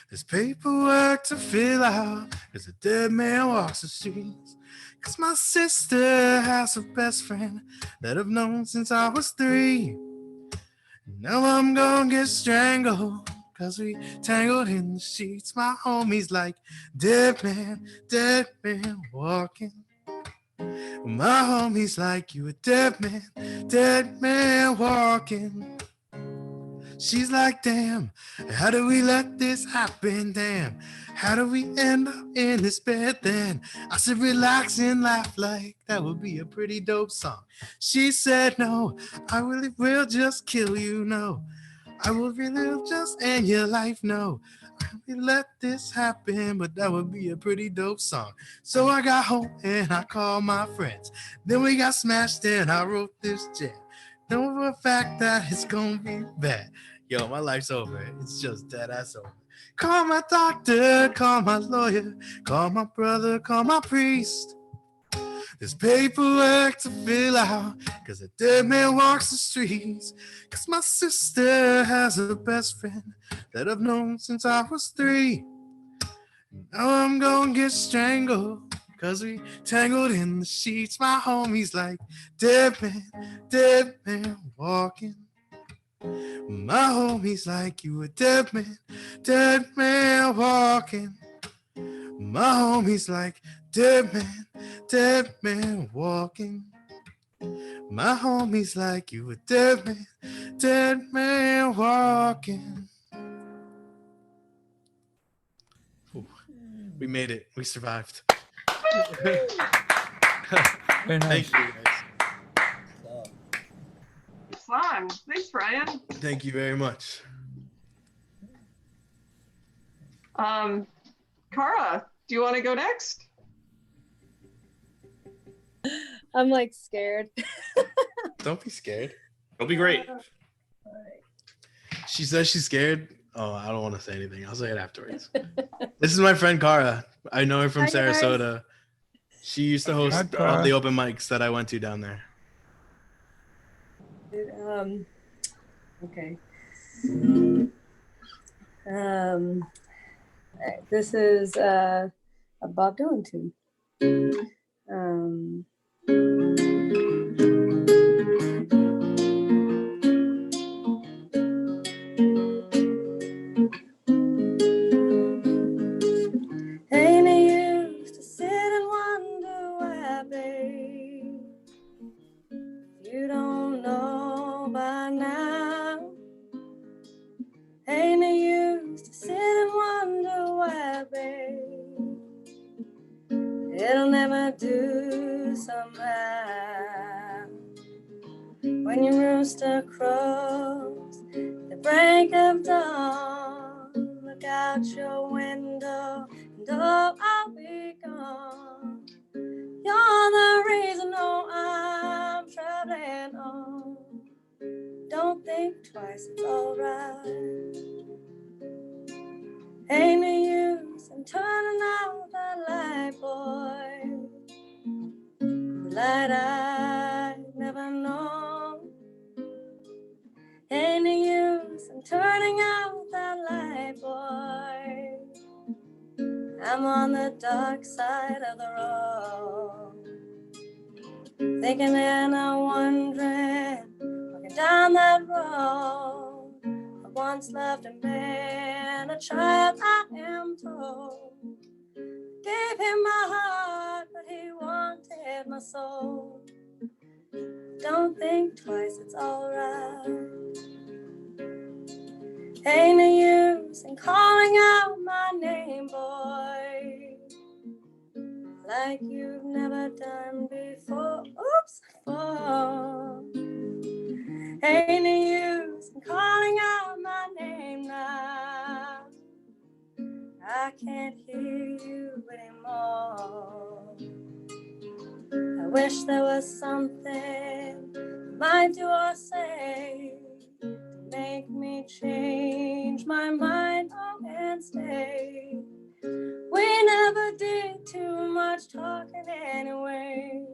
S9: There's paperwork to fill out, 'cause a dead man walks the streets. 'Cause my sister has a best friend that I've known since I was 3. Now I'm gonna get strangled, 'cause we tangled in the sheets. My homie's like, dead man walking. My homie's like, you a dead man walking. She's like, damn, how do we let this happen? Damn, how do we end up in this bed then? I said, relax and laugh, like that would be a pretty dope song. She said, no, I really will just kill you, no. I will really just end your life, no. We let this happen, but that would be a pretty dope song. So I got home and I called my friends. Then we got smashed and I wrote this jam. Know for a fact that it's gonna be bad. Yo, my life's over. It's just dead ass over. Call my doctor, call my lawyer, call my brother, call my priest. There's paperwork to fill out, 'cause a dead man walks the streets. 'Cause my sister has a best friend that I've known since I was 3. Now I'm gonna get strangled, 'cause we tangled in the sheets. My homie's like, dead man walking. My homie's like, you a dead man walking. My homie's like, dead man walking. My homie's like, you a dead man walking. Ooh, we made it. We survived.
S5: Very nice.
S9: Thank you guys.
S1: Fun. Thanks, Brian.
S9: Thank you very much.
S1: Cara, do you want to go next?
S11: I'm like scared.
S9: Don't be scared.
S10: It'll be great.
S9: She says she's scared. Oh, I don't want to say anything. I'll say it afterwards. This is my friend Cara. I know her from
S11: Hi, guys.
S9: Sarasota. She used to host
S5: Hi, Cara.
S9: all the open mics that I went to down there.
S11: Okay. This is a Bob Dylan tune. Ain't it used to sit and wonder why, babe? You don't know by now. Ain't it used to sit and wonder why, babe? It'll never do somehow. when your rooster crows, the break of dawn, look out your window, and oh, I'll be gone. You're the reason, oh, I'm traveling on. Don't think twice, it's alright. Ain't no use in turning out the light, boy. The light I never know. Ain't no use in turning out the light, boy. I'm on the dark side of the road, thinking and I'm wondering, walking down that road. I once loved a man, a child I am told. Gave him my heart, but he wanted my soul. Don't think twice, it's alright. Ain't no use in calling out my name, boy, like you've never done before. Oops, before. Ain't no use in calling out my name now. I can't hear you anymore. I wish there was something you might do or say to make me change my mind, oh, and stay. We never did too much talking anyway.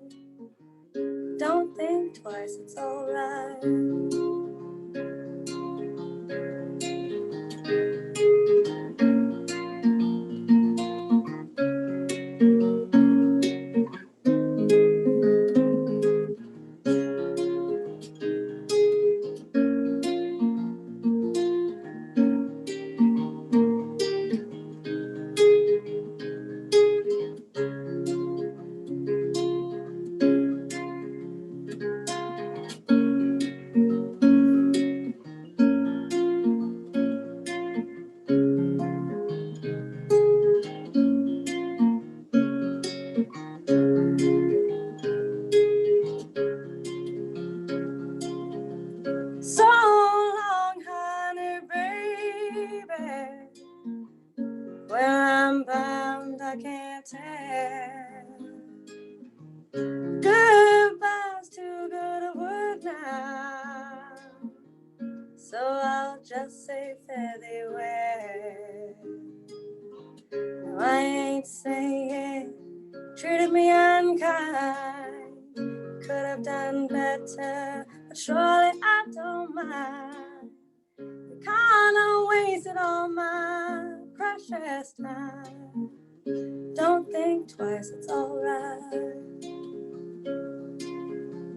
S11: Don't think twice, it's alright. So long, honey, baby. Where I'm bound, I can't tell. Goodbye's too good a word now, so I'll just say fare thee well. No, I ain't saying treated me unkind, could have done better, but surely I don't mind. You kinda wasted all my precious time. Don't think twice, it's alright.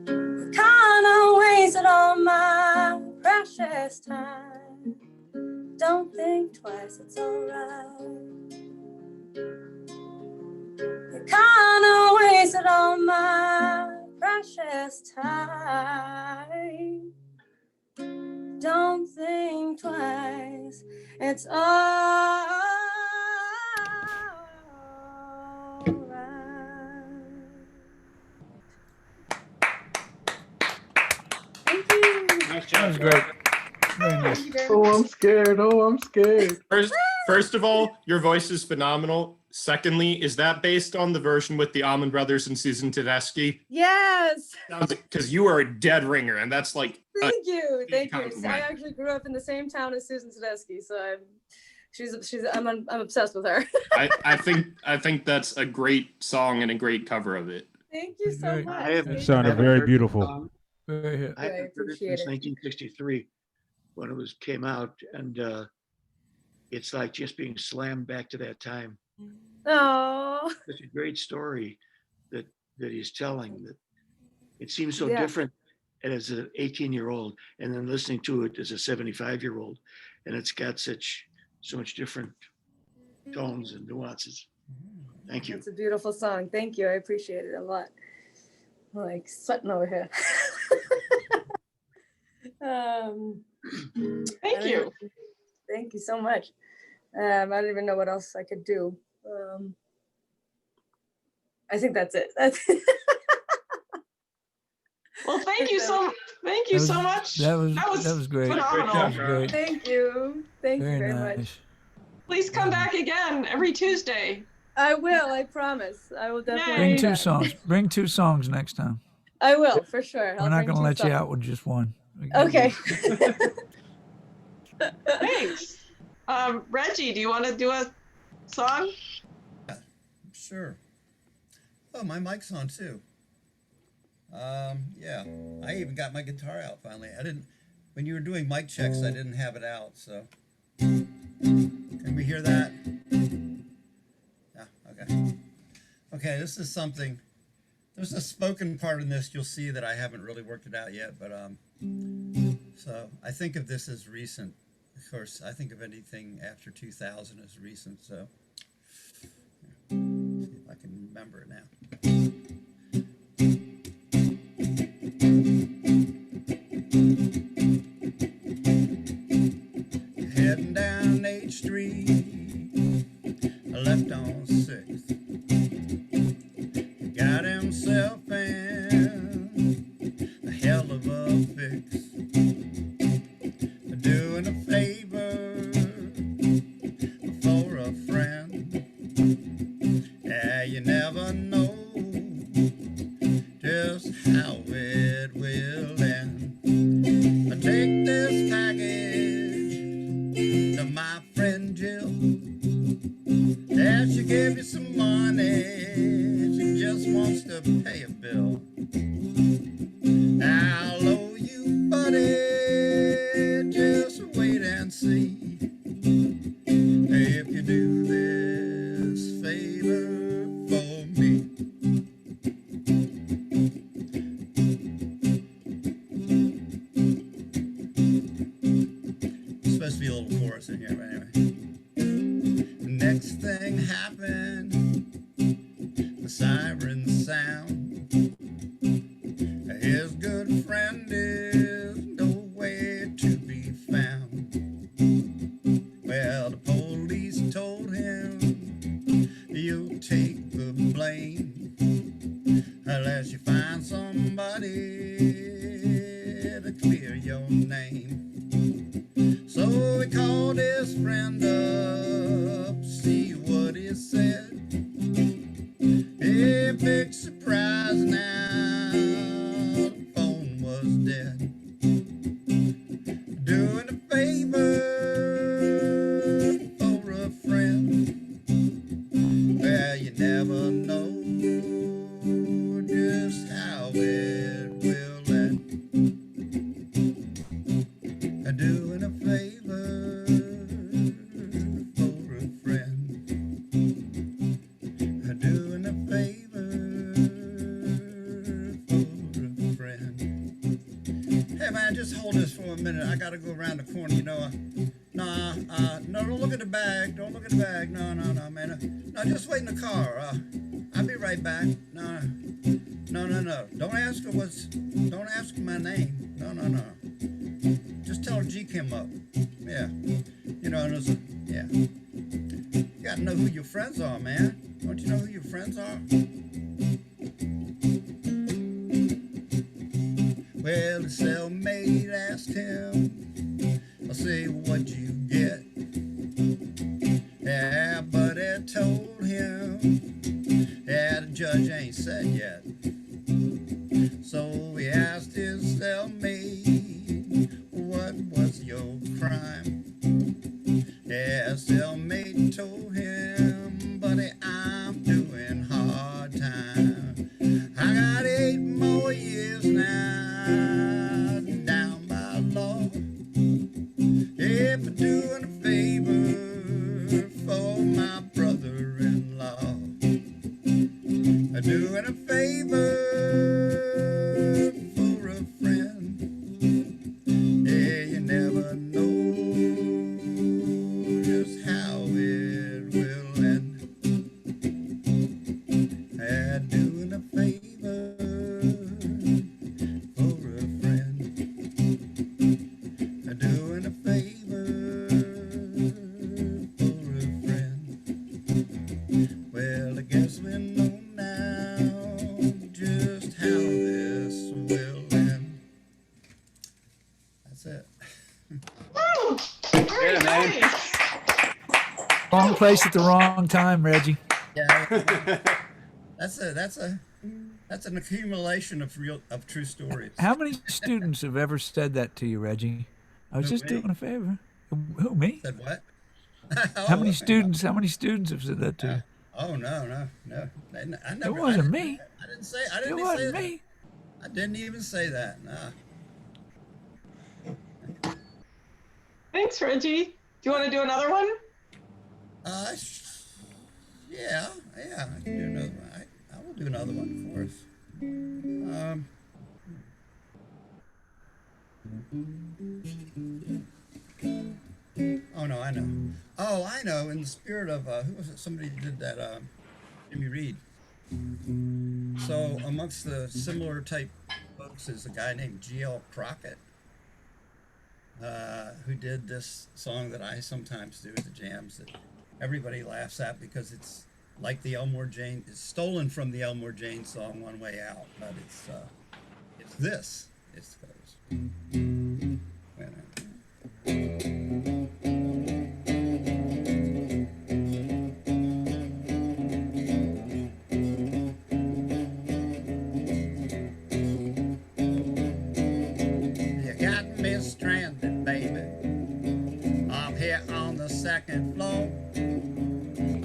S11: You kinda wasted all my precious time. Don't think twice, it's alright. You kinda wasted all my precious time. Don't think twice, it's all right. Thank you.
S8: Nice
S5: That
S8: job.
S5: was great. Very nice.
S12: Oh, I'm scared. Oh, I'm scared.
S8: First of all, your voice is phenomenal. Secondly, is that based on the version with the Allman Brothers and Susan Tedeschi?
S11: Yes.
S8: Because you are a dead ringer, and that's like
S11: Thank you. Thank you.
S8: compliment.
S11: I actually grew up in the same town as Susan Tedeschi, so I'm obsessed with her.
S8: I think that's a great song and a great cover of it.
S11: Thank you so
S5: Very-
S11: much.
S2: I haven't-
S4: It sounded
S2: haven't
S4: very
S2: heard
S4: beautiful.
S2: the song.
S5: Very hit.
S2: I haven't heard it
S11: appreciate
S2: since
S11: it.
S2: 1963 when it came out, and it's like just being slammed back to that time.
S11: Oh,
S2: It's a great story that he's telling. That it seems so
S11: Yeah.
S2: different as an 18-year-old, and then listening to it as a 75-year-old, and it's got so much different tones and nuances. Thank you.
S11: it's a beautiful song. Thank you. I appreciate it a lot. I'm like sweating over here.
S1: Thank you.
S11: Thank you so much. I don't even know what else I could do. I think that's it. That's
S1: Well, thank you so Thank you so much.
S5: That was great.
S1: Phenomenal.
S5: That was great.
S11: Thank you. Thank you very much.
S1: Please come back again every Tuesday.
S11: I will. I promise. I will definitely.
S5: Bring
S11: do
S5: two
S11: that.
S5: songs. Bring 2 songs next time.
S11: I will, for sure.
S5: We're not going to let you out with just one.
S11: Okay.
S1: Thanks. Reggie, do you want to do a song?
S13: Sure. Oh, my mic's on too. Yeah, I even got my guitar out finally. When you were doing mic checks, I didn't have it out, so. Can we hear that? Yeah, okay. Okay, this is something, there's a spoken part in this, you'll see that I haven't really worked it out yet, but so I think of this as recent. Of course, I think of anything after 2000 as recent, so see if I can remember it now. Heading down H Street, I left on 6th. Got himself in a hell of a fix. Doing a favor for a friend. Yeah, you never know just how it will end. I take this package to my friend Jill. Yeah, she gave you some money. She just wants to pay a bill. I'll owe you, buddy. Just wait and see if you do this favor for me. It's supposed to be a little chorus in here, but anyway. Next thing happened, the sirens sound. His good friend is nowhere to be found. Well, the police told him, you'll take the blame unless you find somebody to clear your name. So he called his friend up, see what he said. A big surprise now, the phone was dead. Doing a favor for a friend. Well, you never know just how it will end. Doing a favor for a friend. Doing a favor for a friend. Hey man, just hold this for a minute. I gotta go around the corner, you know. No, don't look at the bag. Don't look at the bag. No, man. No, just wait in the car. I'll be right back. No. Don't ask her my name. No. Just tell her G came up. Yeah. You know, yeah. You gotta know who your friends are, man. Don't you know who your friends are? Well, the cellmate asked him, I'll say what you get. Yeah, but it told him, yeah, the judge ain't said yet. So he asked his cellmate, what was your crime? Yeah, cellmate told him, buddy, I'm doing hard time. I got 8 more years now, down by law. If I'm doing a favor for my brother-in-law, I'm doing a favor for a friend. Yeah, you never know
S5: Yeah,
S1: man. Nice.
S5: Wrong place at the wrong time, Reggie.
S13: Yeah. That's an accumulation of true stories.
S5: How many students have ever said that to you, Reggie? I was
S13: Who,
S5: just
S13: me?
S5: doing a favor. Who, me?
S13: Said what?
S5: How many students have said that to you?
S13: Oh no. I never.
S5: It wasn't me.
S13: I didn't say. I didn't
S5: It
S13: even
S5: wasn't
S13: say
S5: me.
S13: that. I didn't even say that. No.
S1: Thanks, Reggie. Do you want to do another one?
S13: Yeah. I can do another one. I will do another one for us. Oh no, I know. Oh, I know. In the spirit of who was it? Somebody did that. Jimmy Reed. So amongst the similar type folks is a guy named G.L. Crockett, who did this song that I sometimes do at the jams that everybody laughs at because it's like the Elmore James. It's stolen from the Elmore James song "One Way Out," but it's this. It goes. Wait a minute. You got me stranded, baby. I'm here on the second floor.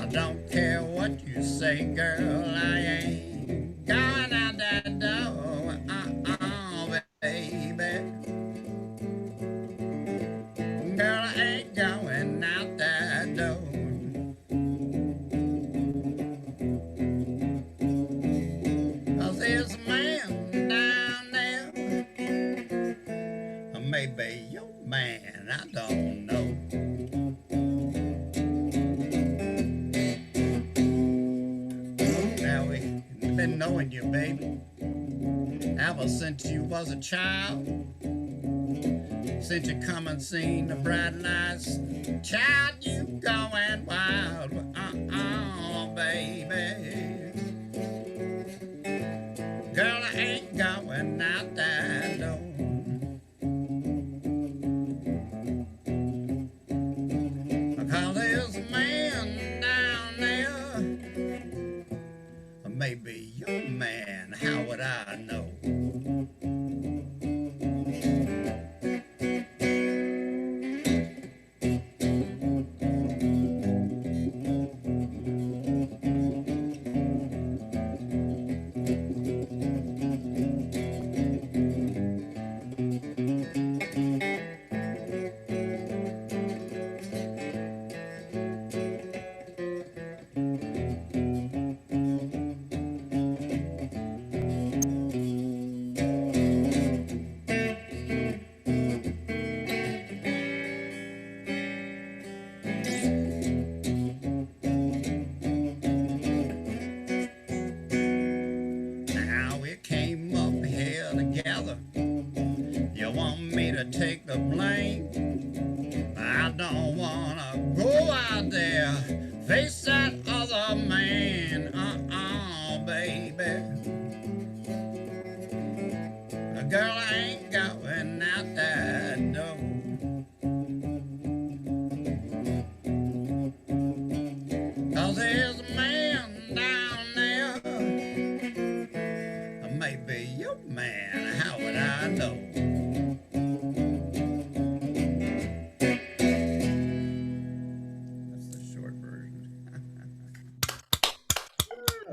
S13: I don't care what you say, girl. I ain't going out that door. Baby. Girl, I ain't going out that door. Cause there's a man down there. Maybe your man, I don't know. Now we've been knowing you, baby, ever since you was a child. Since you come and seen the bright lights, child, you going wild. Baby. Girl, I ain't going out that door. Because there's a man down there. Maybe your man, how would I know? Take the blame. I don't wanna go out there, face that other man. Baby. Girl, I ain't going out that door. Cause there's a man down there. Maybe your man, how would I know?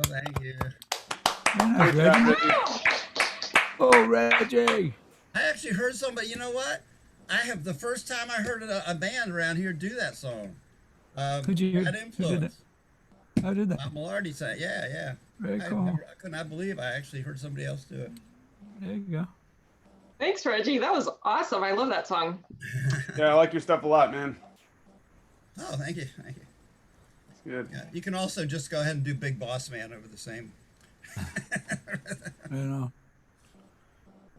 S13: Thank you.
S5: Yeah, Reggie. Oh, Reggie.
S13: I actually heard somebody, you know what? I have the first time I heard a band around here do that song.
S5: Who'd you hear?
S13: Bad Influence.
S5: How did that?
S13: Malardy sang it. Yeah.
S5: Very cool.
S13: I could not believe I actually heard somebody else do it.
S5: There you go.
S1: Thanks, Reggie. That was awesome. I love that song.
S12: Yeah, I like your stuff a lot, man.
S13: Oh, thank you.
S12: It's good.
S13: Yeah, you can also just go ahead and do Big Boss Man over the same.
S5: You know.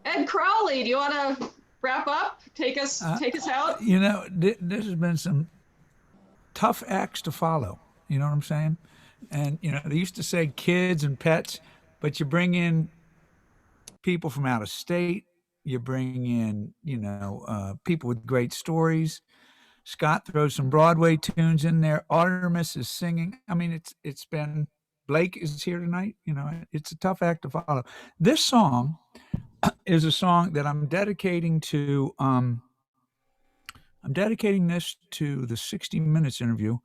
S1: Ed Crowley, do you want to wrap up? Take us out?
S5: You know, this has been some tough acts to follow. You know what I'm saying? And, you know, they used to say kids and pets, but you bring in people from out of state. You bring in, you know, people with great stories. Scott throws some Broadway tunes in there. Ardamus is singing. I mean, it's been, Blake is here tonight. You know, it's a tough act to follow. This song is a song that I'm dedicating to. I'm dedicating this to the 60 Minutes interview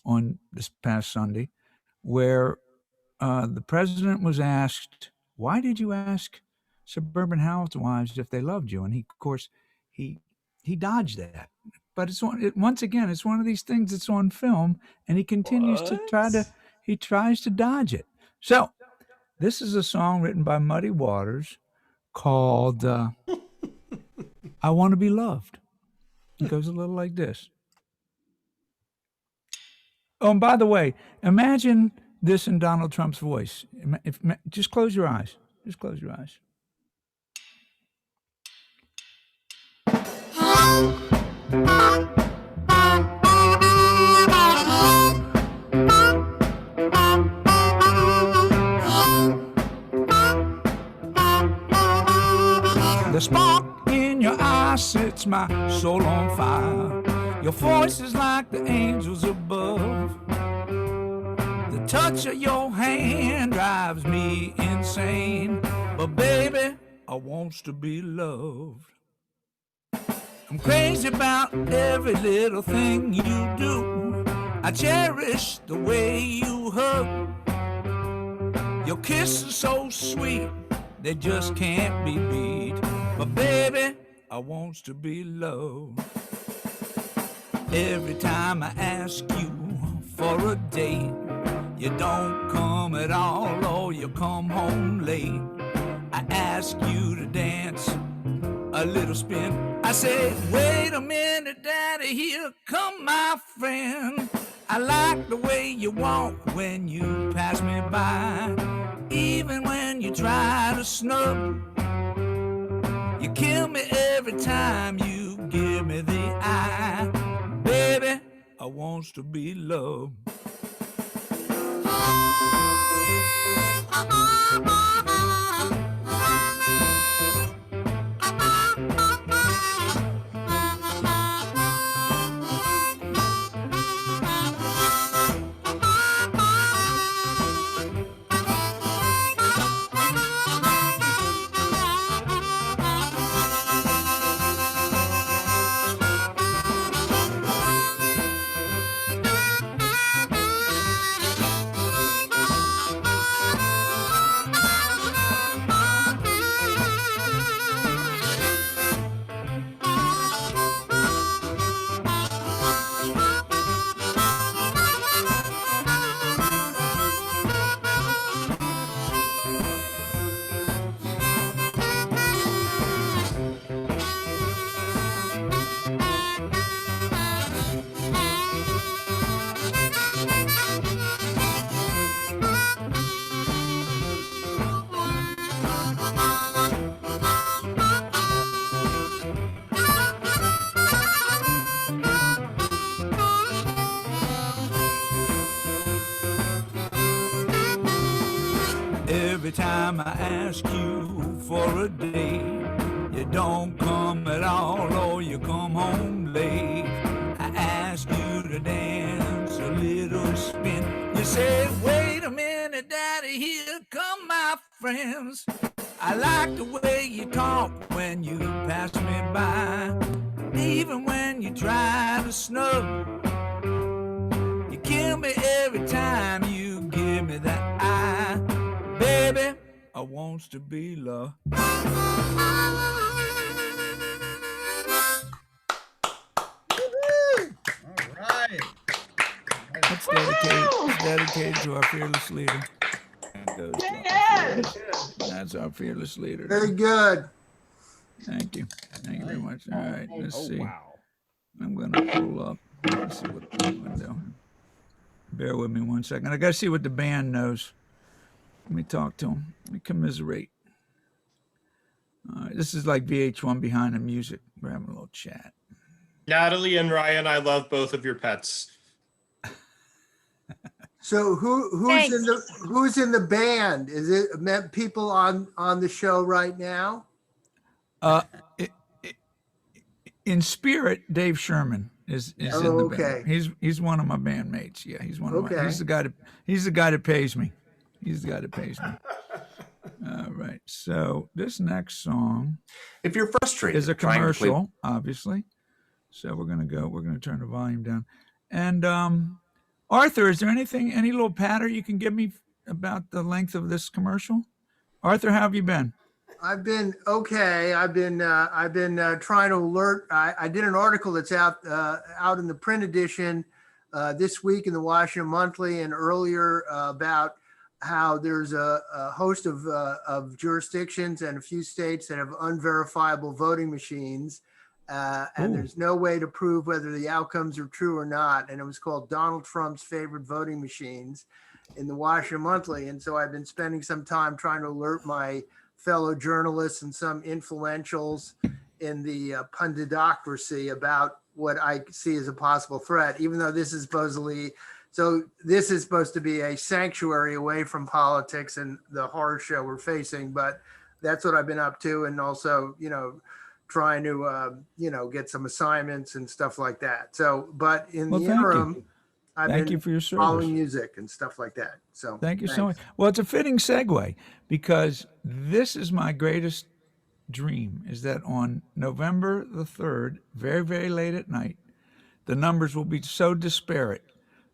S5: on this past Sunday, where the president was asked, "Why did you ask suburban housewives if they loved you?" And he, of course, he dodged that. But once again, it's one of these things that's on film, and he continues to tries to dodge it. So this is a song written by Muddy Waters called "I Want to Be Loved." It goes a little like this. Oh, and by the way, imagine this in Donald Trump's voice. Just close your eyes. Just close your eyes. The spark in your eye sets my soul on fire. Your voice is like the angels above. The touch of your hand drives me insane. But baby, I wants to be loved. I'm crazy about every little thing you do. I cherish the way you hug. Your kiss is so sweet, they just can't be beat. But baby, I wants to be loved. Every time I ask you for a date, you don't come at all or you come home late. I ask you to dance a little spin. I say, wait a minute, daddy, here come my friend. I like the way you walk when you pass me by. Even when you try to snub, you kill me every time you give me the eye. Baby, I wants to be loved. Every time I ask you for a date, you don't come at all or you come home late. I ask you to dance a little spin. You say, wait a minute, daddy, here come my friends. I like the way you talk when you pass me by. Even when you try to snub, you kill me every time you give me that eye. Baby, I wants to be loved.
S13: All right.
S5: It's dedicated to our fearless leader. That's our fearless leader.
S7: Very good.
S5: Thank you. Thank you very much. All right, let's see. Wow. I'm going to pull up. Let's see what I'm going to do. Bear with me 1 second. I got to see what the band knows. Let me talk to them. Let me commiserate. All right, this is like VH1 Behind the Music. We're having a little chat.
S8: Natalie and Ryan, I love both of your pets.
S7: So who's in the band? Is it people on the show right now?
S5: in spirit, Dave Sherman is in the
S7: okay.
S5: band. He's one of my bandmates. Yeah, he's one of my.
S7: Okay.
S5: He's the guy that pays me. He's the guy that pays me. All right. So this next song,
S14: if you're frustrated,
S5: is a commercial, obviously. So we're gonna turn the volume down. And Arthur, is there any little patter you can give me about the length of this commercial? Arthur, how have you been?
S7: I've been okay. I've been trying to alert. I did an article that's out in the print edition this week in the Washington Monthly and earlier about how there's a host of jurisdictions and a few states that have unverifiable voting machines, and there's no way to prove whether the outcomes are true or not. And it was called Donald Trump's favorite voting machines in the Washington Monthly. And so I've been spending some time trying to alert my fellow journalists and some influentials in the punditocracy about what I see as a possible threat, even though this is supposed to be a sanctuary away from politics and the horror show we're facing. But that's what I've been up to. And also, trying to, get some assignments and stuff like that. So, but in the interim, I've been
S5: for your service.
S7: Following music and stuff like that. So
S5: thank you so much. Well, it's a fitting segue because this is my greatest dream, is that on November the 3rd, very, very late at night, the numbers will be so disparate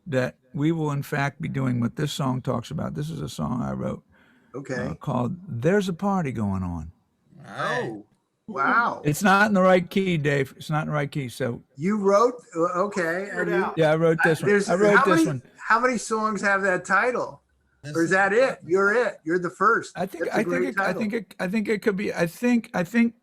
S5: that we will in fact be doing what this song talks about. This is a song I wrote called There's a Party Going On.
S7: Oh, wow.
S5: It's not in the right key, Dave. It's not in the right key. So
S7: you wrote, okay.
S5: Yeah, I wrote this one. I wrote this one.
S7: How many songs have that title? Or is that it? You're it. You're the first.
S5: I think it could be. I think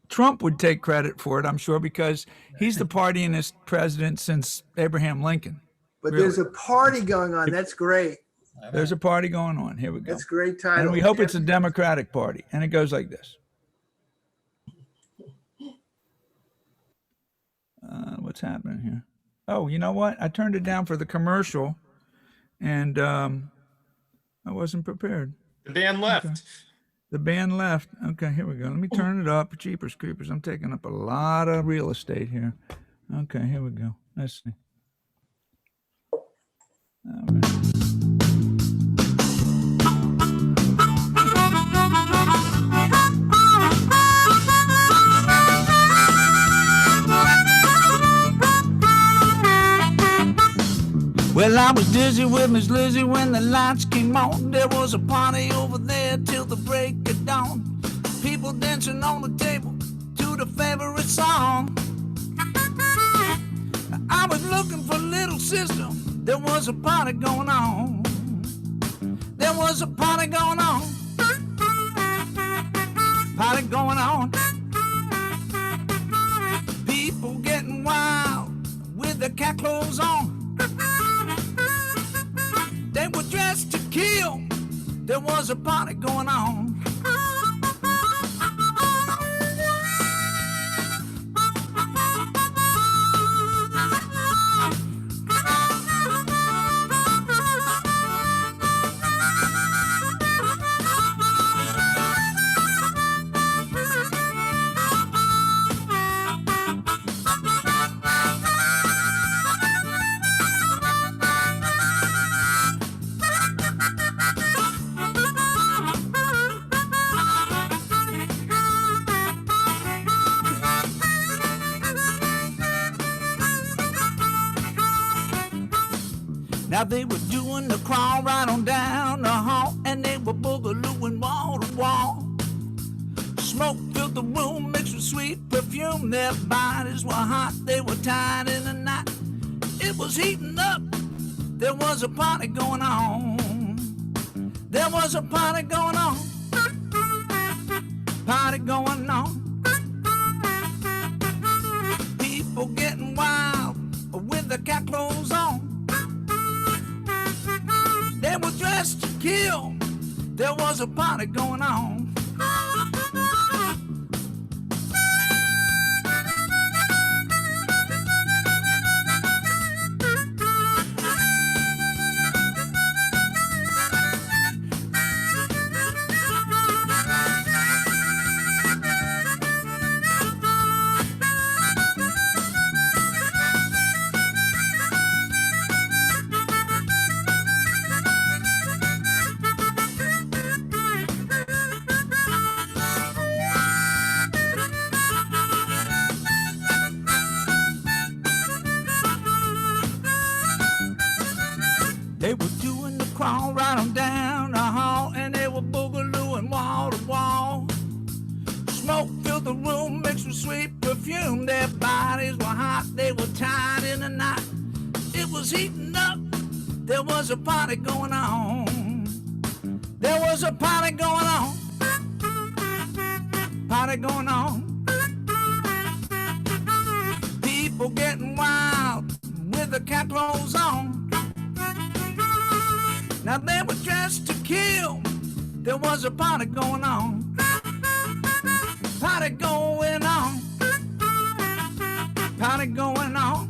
S5: Trump would take credit for it, I'm sure, because he's the partyingest president since Abraham Lincoln.
S7: But there's a party going on. That's great.
S5: There's a party going on. Here we go.
S7: That's a great title.
S5: And we hope it's a Democratic party. And it goes like this. What's happening here? Oh, you know what? I turned it down for the commercial, and I wasn't prepared.
S8: The band left.
S5: Okay. The band left. Okay, here we go. Let me turn it up. Jeepers creepers. I'm taking up a lot of real estate here. Okay, here we go. Let's see. All right. Well, I was dizzy with Miss Lizzie when the lights came on. There was a party over there till the break of dawn. People dancing on the table to the favorite song. I was looking for little sister. There was a party going on. There was a party going on. Party going on. People getting wild with their cat clothes on. They were dressed to kill. There was a party going on. Now they were doing the crawl right on down the hall, and they were boogalooing wall to wall. Smoke filled the room, mixed with sweet perfume. Their bodies were hot, they were tied in a knot. It was heating up, there was a party going on. There was a party going on. Party going on. People getting wild with their cat clothes on. They were dressed to kill. There was a party going on. was heating up. There was a party going on. There was a party going on. Party going on. People getting wild with the cat clothes on. Now they were dressed to kill. There was a party going on. Party going on. Party going on.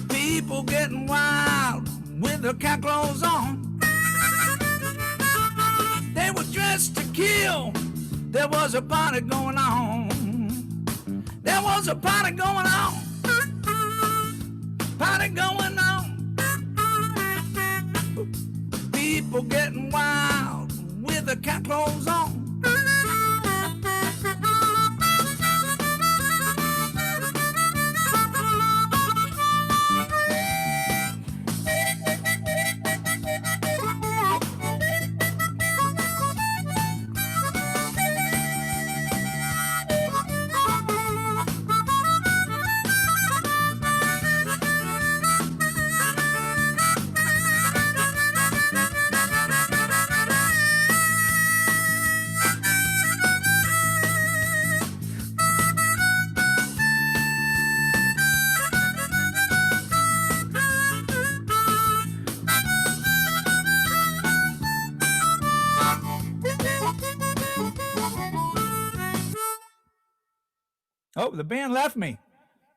S5: People getting wild with their cat clothes on. They were dressed to kill. There was a party going on. There was a party going on. Party going on. People getting wild with their cat clothes on. Oh, the band left me.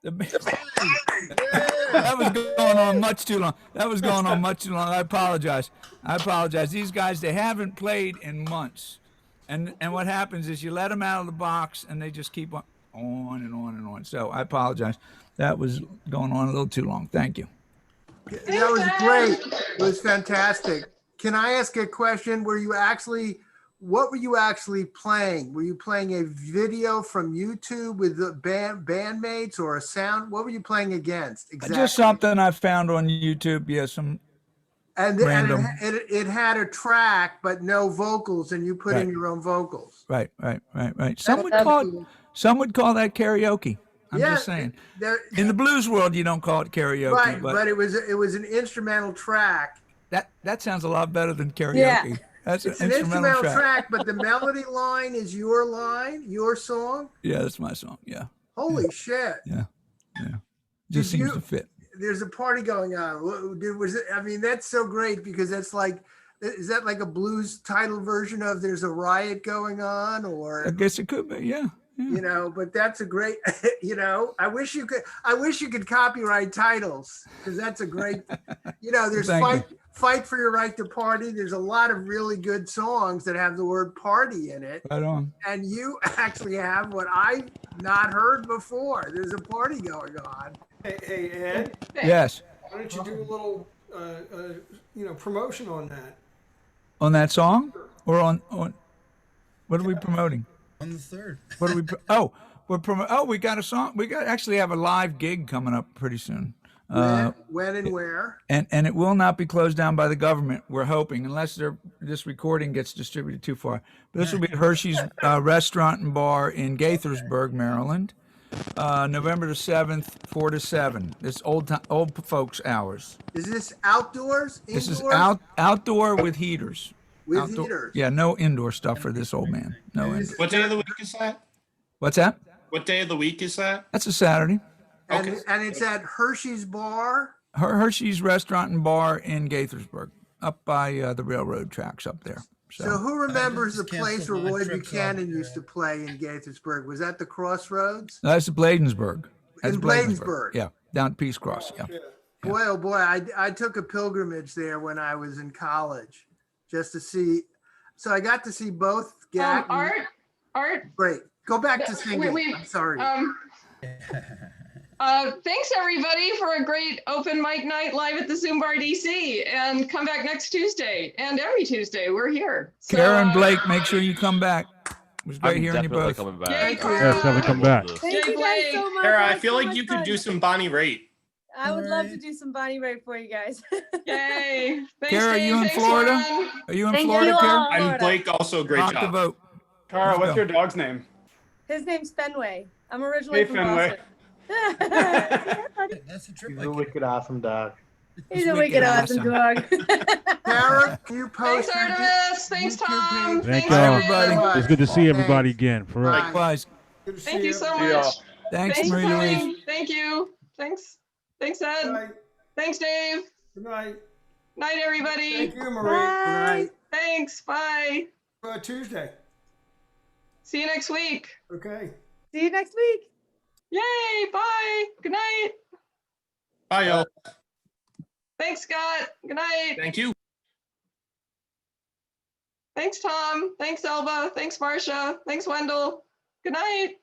S5: The band. That was going on much too long. That was going on much too long. I apologize. I apologize. These guys, they haven't played in months. And what happens is you let them out of the box and they just keep on and on and on. So I apologize. That was going on a little too long. Thank you.
S14: That was great. It was fantastic. Can I ask a question? What were you actually playing? Were you playing a video from YouTube with the bandmates or a sound? What were you playing against? Exactly.
S5: Just something I found on YouTube. Yeah, some random.
S14: And it had a track, but no vocals, and you put in your own vocals.
S5: Right. Some would call that karaoke. I'm just saying. In the blues world, you don't call it karaoke.
S14: Right, but it was an instrumental track.
S5: That sounds a lot better than karaoke.
S14: Yeah.
S5: It's
S14: an instrumental track, but the melody line is your line, your song?
S5: Yeah, that's my song, yeah.
S14: Holy shit.
S5: Yeah. Just seems to fit.
S14: There's a party going on. That's so great because is that like a blues title version of There's a Riot Going On? Or
S5: I guess it could be, yeah.
S14: But that's a great, I wish you could copyright titles because that's a great, there's Fight for Your Right to Party. There's a lot of really good songs that have the word party in it.
S5: Right on.
S14: And you actually have what I've not heard before. There's a party going on.
S7: Hey, Ed.
S5: Yes.
S7: Why don't you do a little, promotion on that?
S5: On that song? Or on what are we promoting?
S13: On the 3rd.
S5: What are we we got a song. We actually have a live gig coming up pretty soon.
S14: When and where?
S5: And it will not be closed down by the government, we're hoping, unless this recording gets distributed too far. But this will be at Hershey's Restaurant and Bar in Gaithersburg, Maryland, November the 7th, 4 to 7. This old folks hours.
S14: Is this outdoors? Indoors?
S5: This is outdoor with heaters.
S14: With heaters?
S5: Yeah, no indoor stuff for this old man. No indoor.
S8: What day of the week is that?
S5: What's that?
S8: What day of the week is that?
S5: That's a Saturday.
S14: And it's at Hershey's Bar?
S5: Hershey's Restaurant and Bar in Gaithersburg, up by the railroad tracks up there.
S14: So who remembers the place where Roy Buchanan used to play in Gaithersburg? Was that the Crossroads?
S5: No, that's Bladensburg.
S14: In Bladensburg.
S5: Yeah, down at Peace Cross, yeah.
S14: Boy, oh boy, I took a pilgrimage there when I was in college just to see. So I got to see both.
S1: Art.
S14: Great. Go back to singing. I'm sorry.
S1: Thanks everybody for a great open mic night live at the ZoomBarDC, and come back next Tuesday and every Tuesday. We're here. So,
S5: Kara and Blake, make sure you come back. It was great hearing you both.
S6: Coming back.
S1: Yay,
S4: Yes, definitely come back.
S11: Thank you guys so much.
S8: Kara,
S11: That
S8: I
S11: was
S8: feel
S11: so
S8: like
S11: much
S8: you could
S11: fun.
S8: do some Bonnie Raitt.
S11: I would love to do some Bonnie Raitt for you guys.
S1: Yay. Thanks,
S5: Kara, are
S1: Dave.
S5: you in
S1: Thanks,
S5: Florida?
S1: Ron.
S5: Are you in
S11: Thank
S5: Florida,
S11: you
S5: Kara?
S11: all.
S8: And Blake also, great
S5: Rock the
S8: job.
S5: vote.
S12: Kara,
S5: Let's
S12: what's
S5: go.
S12: your dog's name?
S11: His name's Fenway. I'm originally
S12: Hey,
S11: from
S12: Fenway.
S11: Boston.
S13: That's a trip.
S15: He's a wicked awesome dog.
S11: He's a wicked awesome dog.
S14: Tara, you
S1: Thanks,
S14: post your
S1: Ardamus. Thanks, Tom.
S4: Thank
S1: Thanks,
S4: y'all.
S1: everybody.
S4: It's good to see everybody again. For real.
S5: Likewise.
S1: Thank you so
S12: See y'all.
S1: much.
S5: Thanks,
S1: Thanks for
S5: Marie-Louise.
S1: coming. Thank you. Thanks. Thanks, Ed.
S7: Good night.
S1: Thanks, Dave.
S7: Good night.
S1: Night, everybody.
S7: Thank you, Marie.
S14: Good night.
S1: Thanks. Bye.
S7: Tuesday.
S1: See you next week.
S7: Okay.
S11: See you next week.
S1: Yay. Bye. Good night.
S16: Bye, y'all.
S1: Thanks, Scott. Good night.
S16: Thank you.
S1: Thanks, Tom. Thanks, Elba. Thanks, Marcia. Thanks, Wendell. Good night.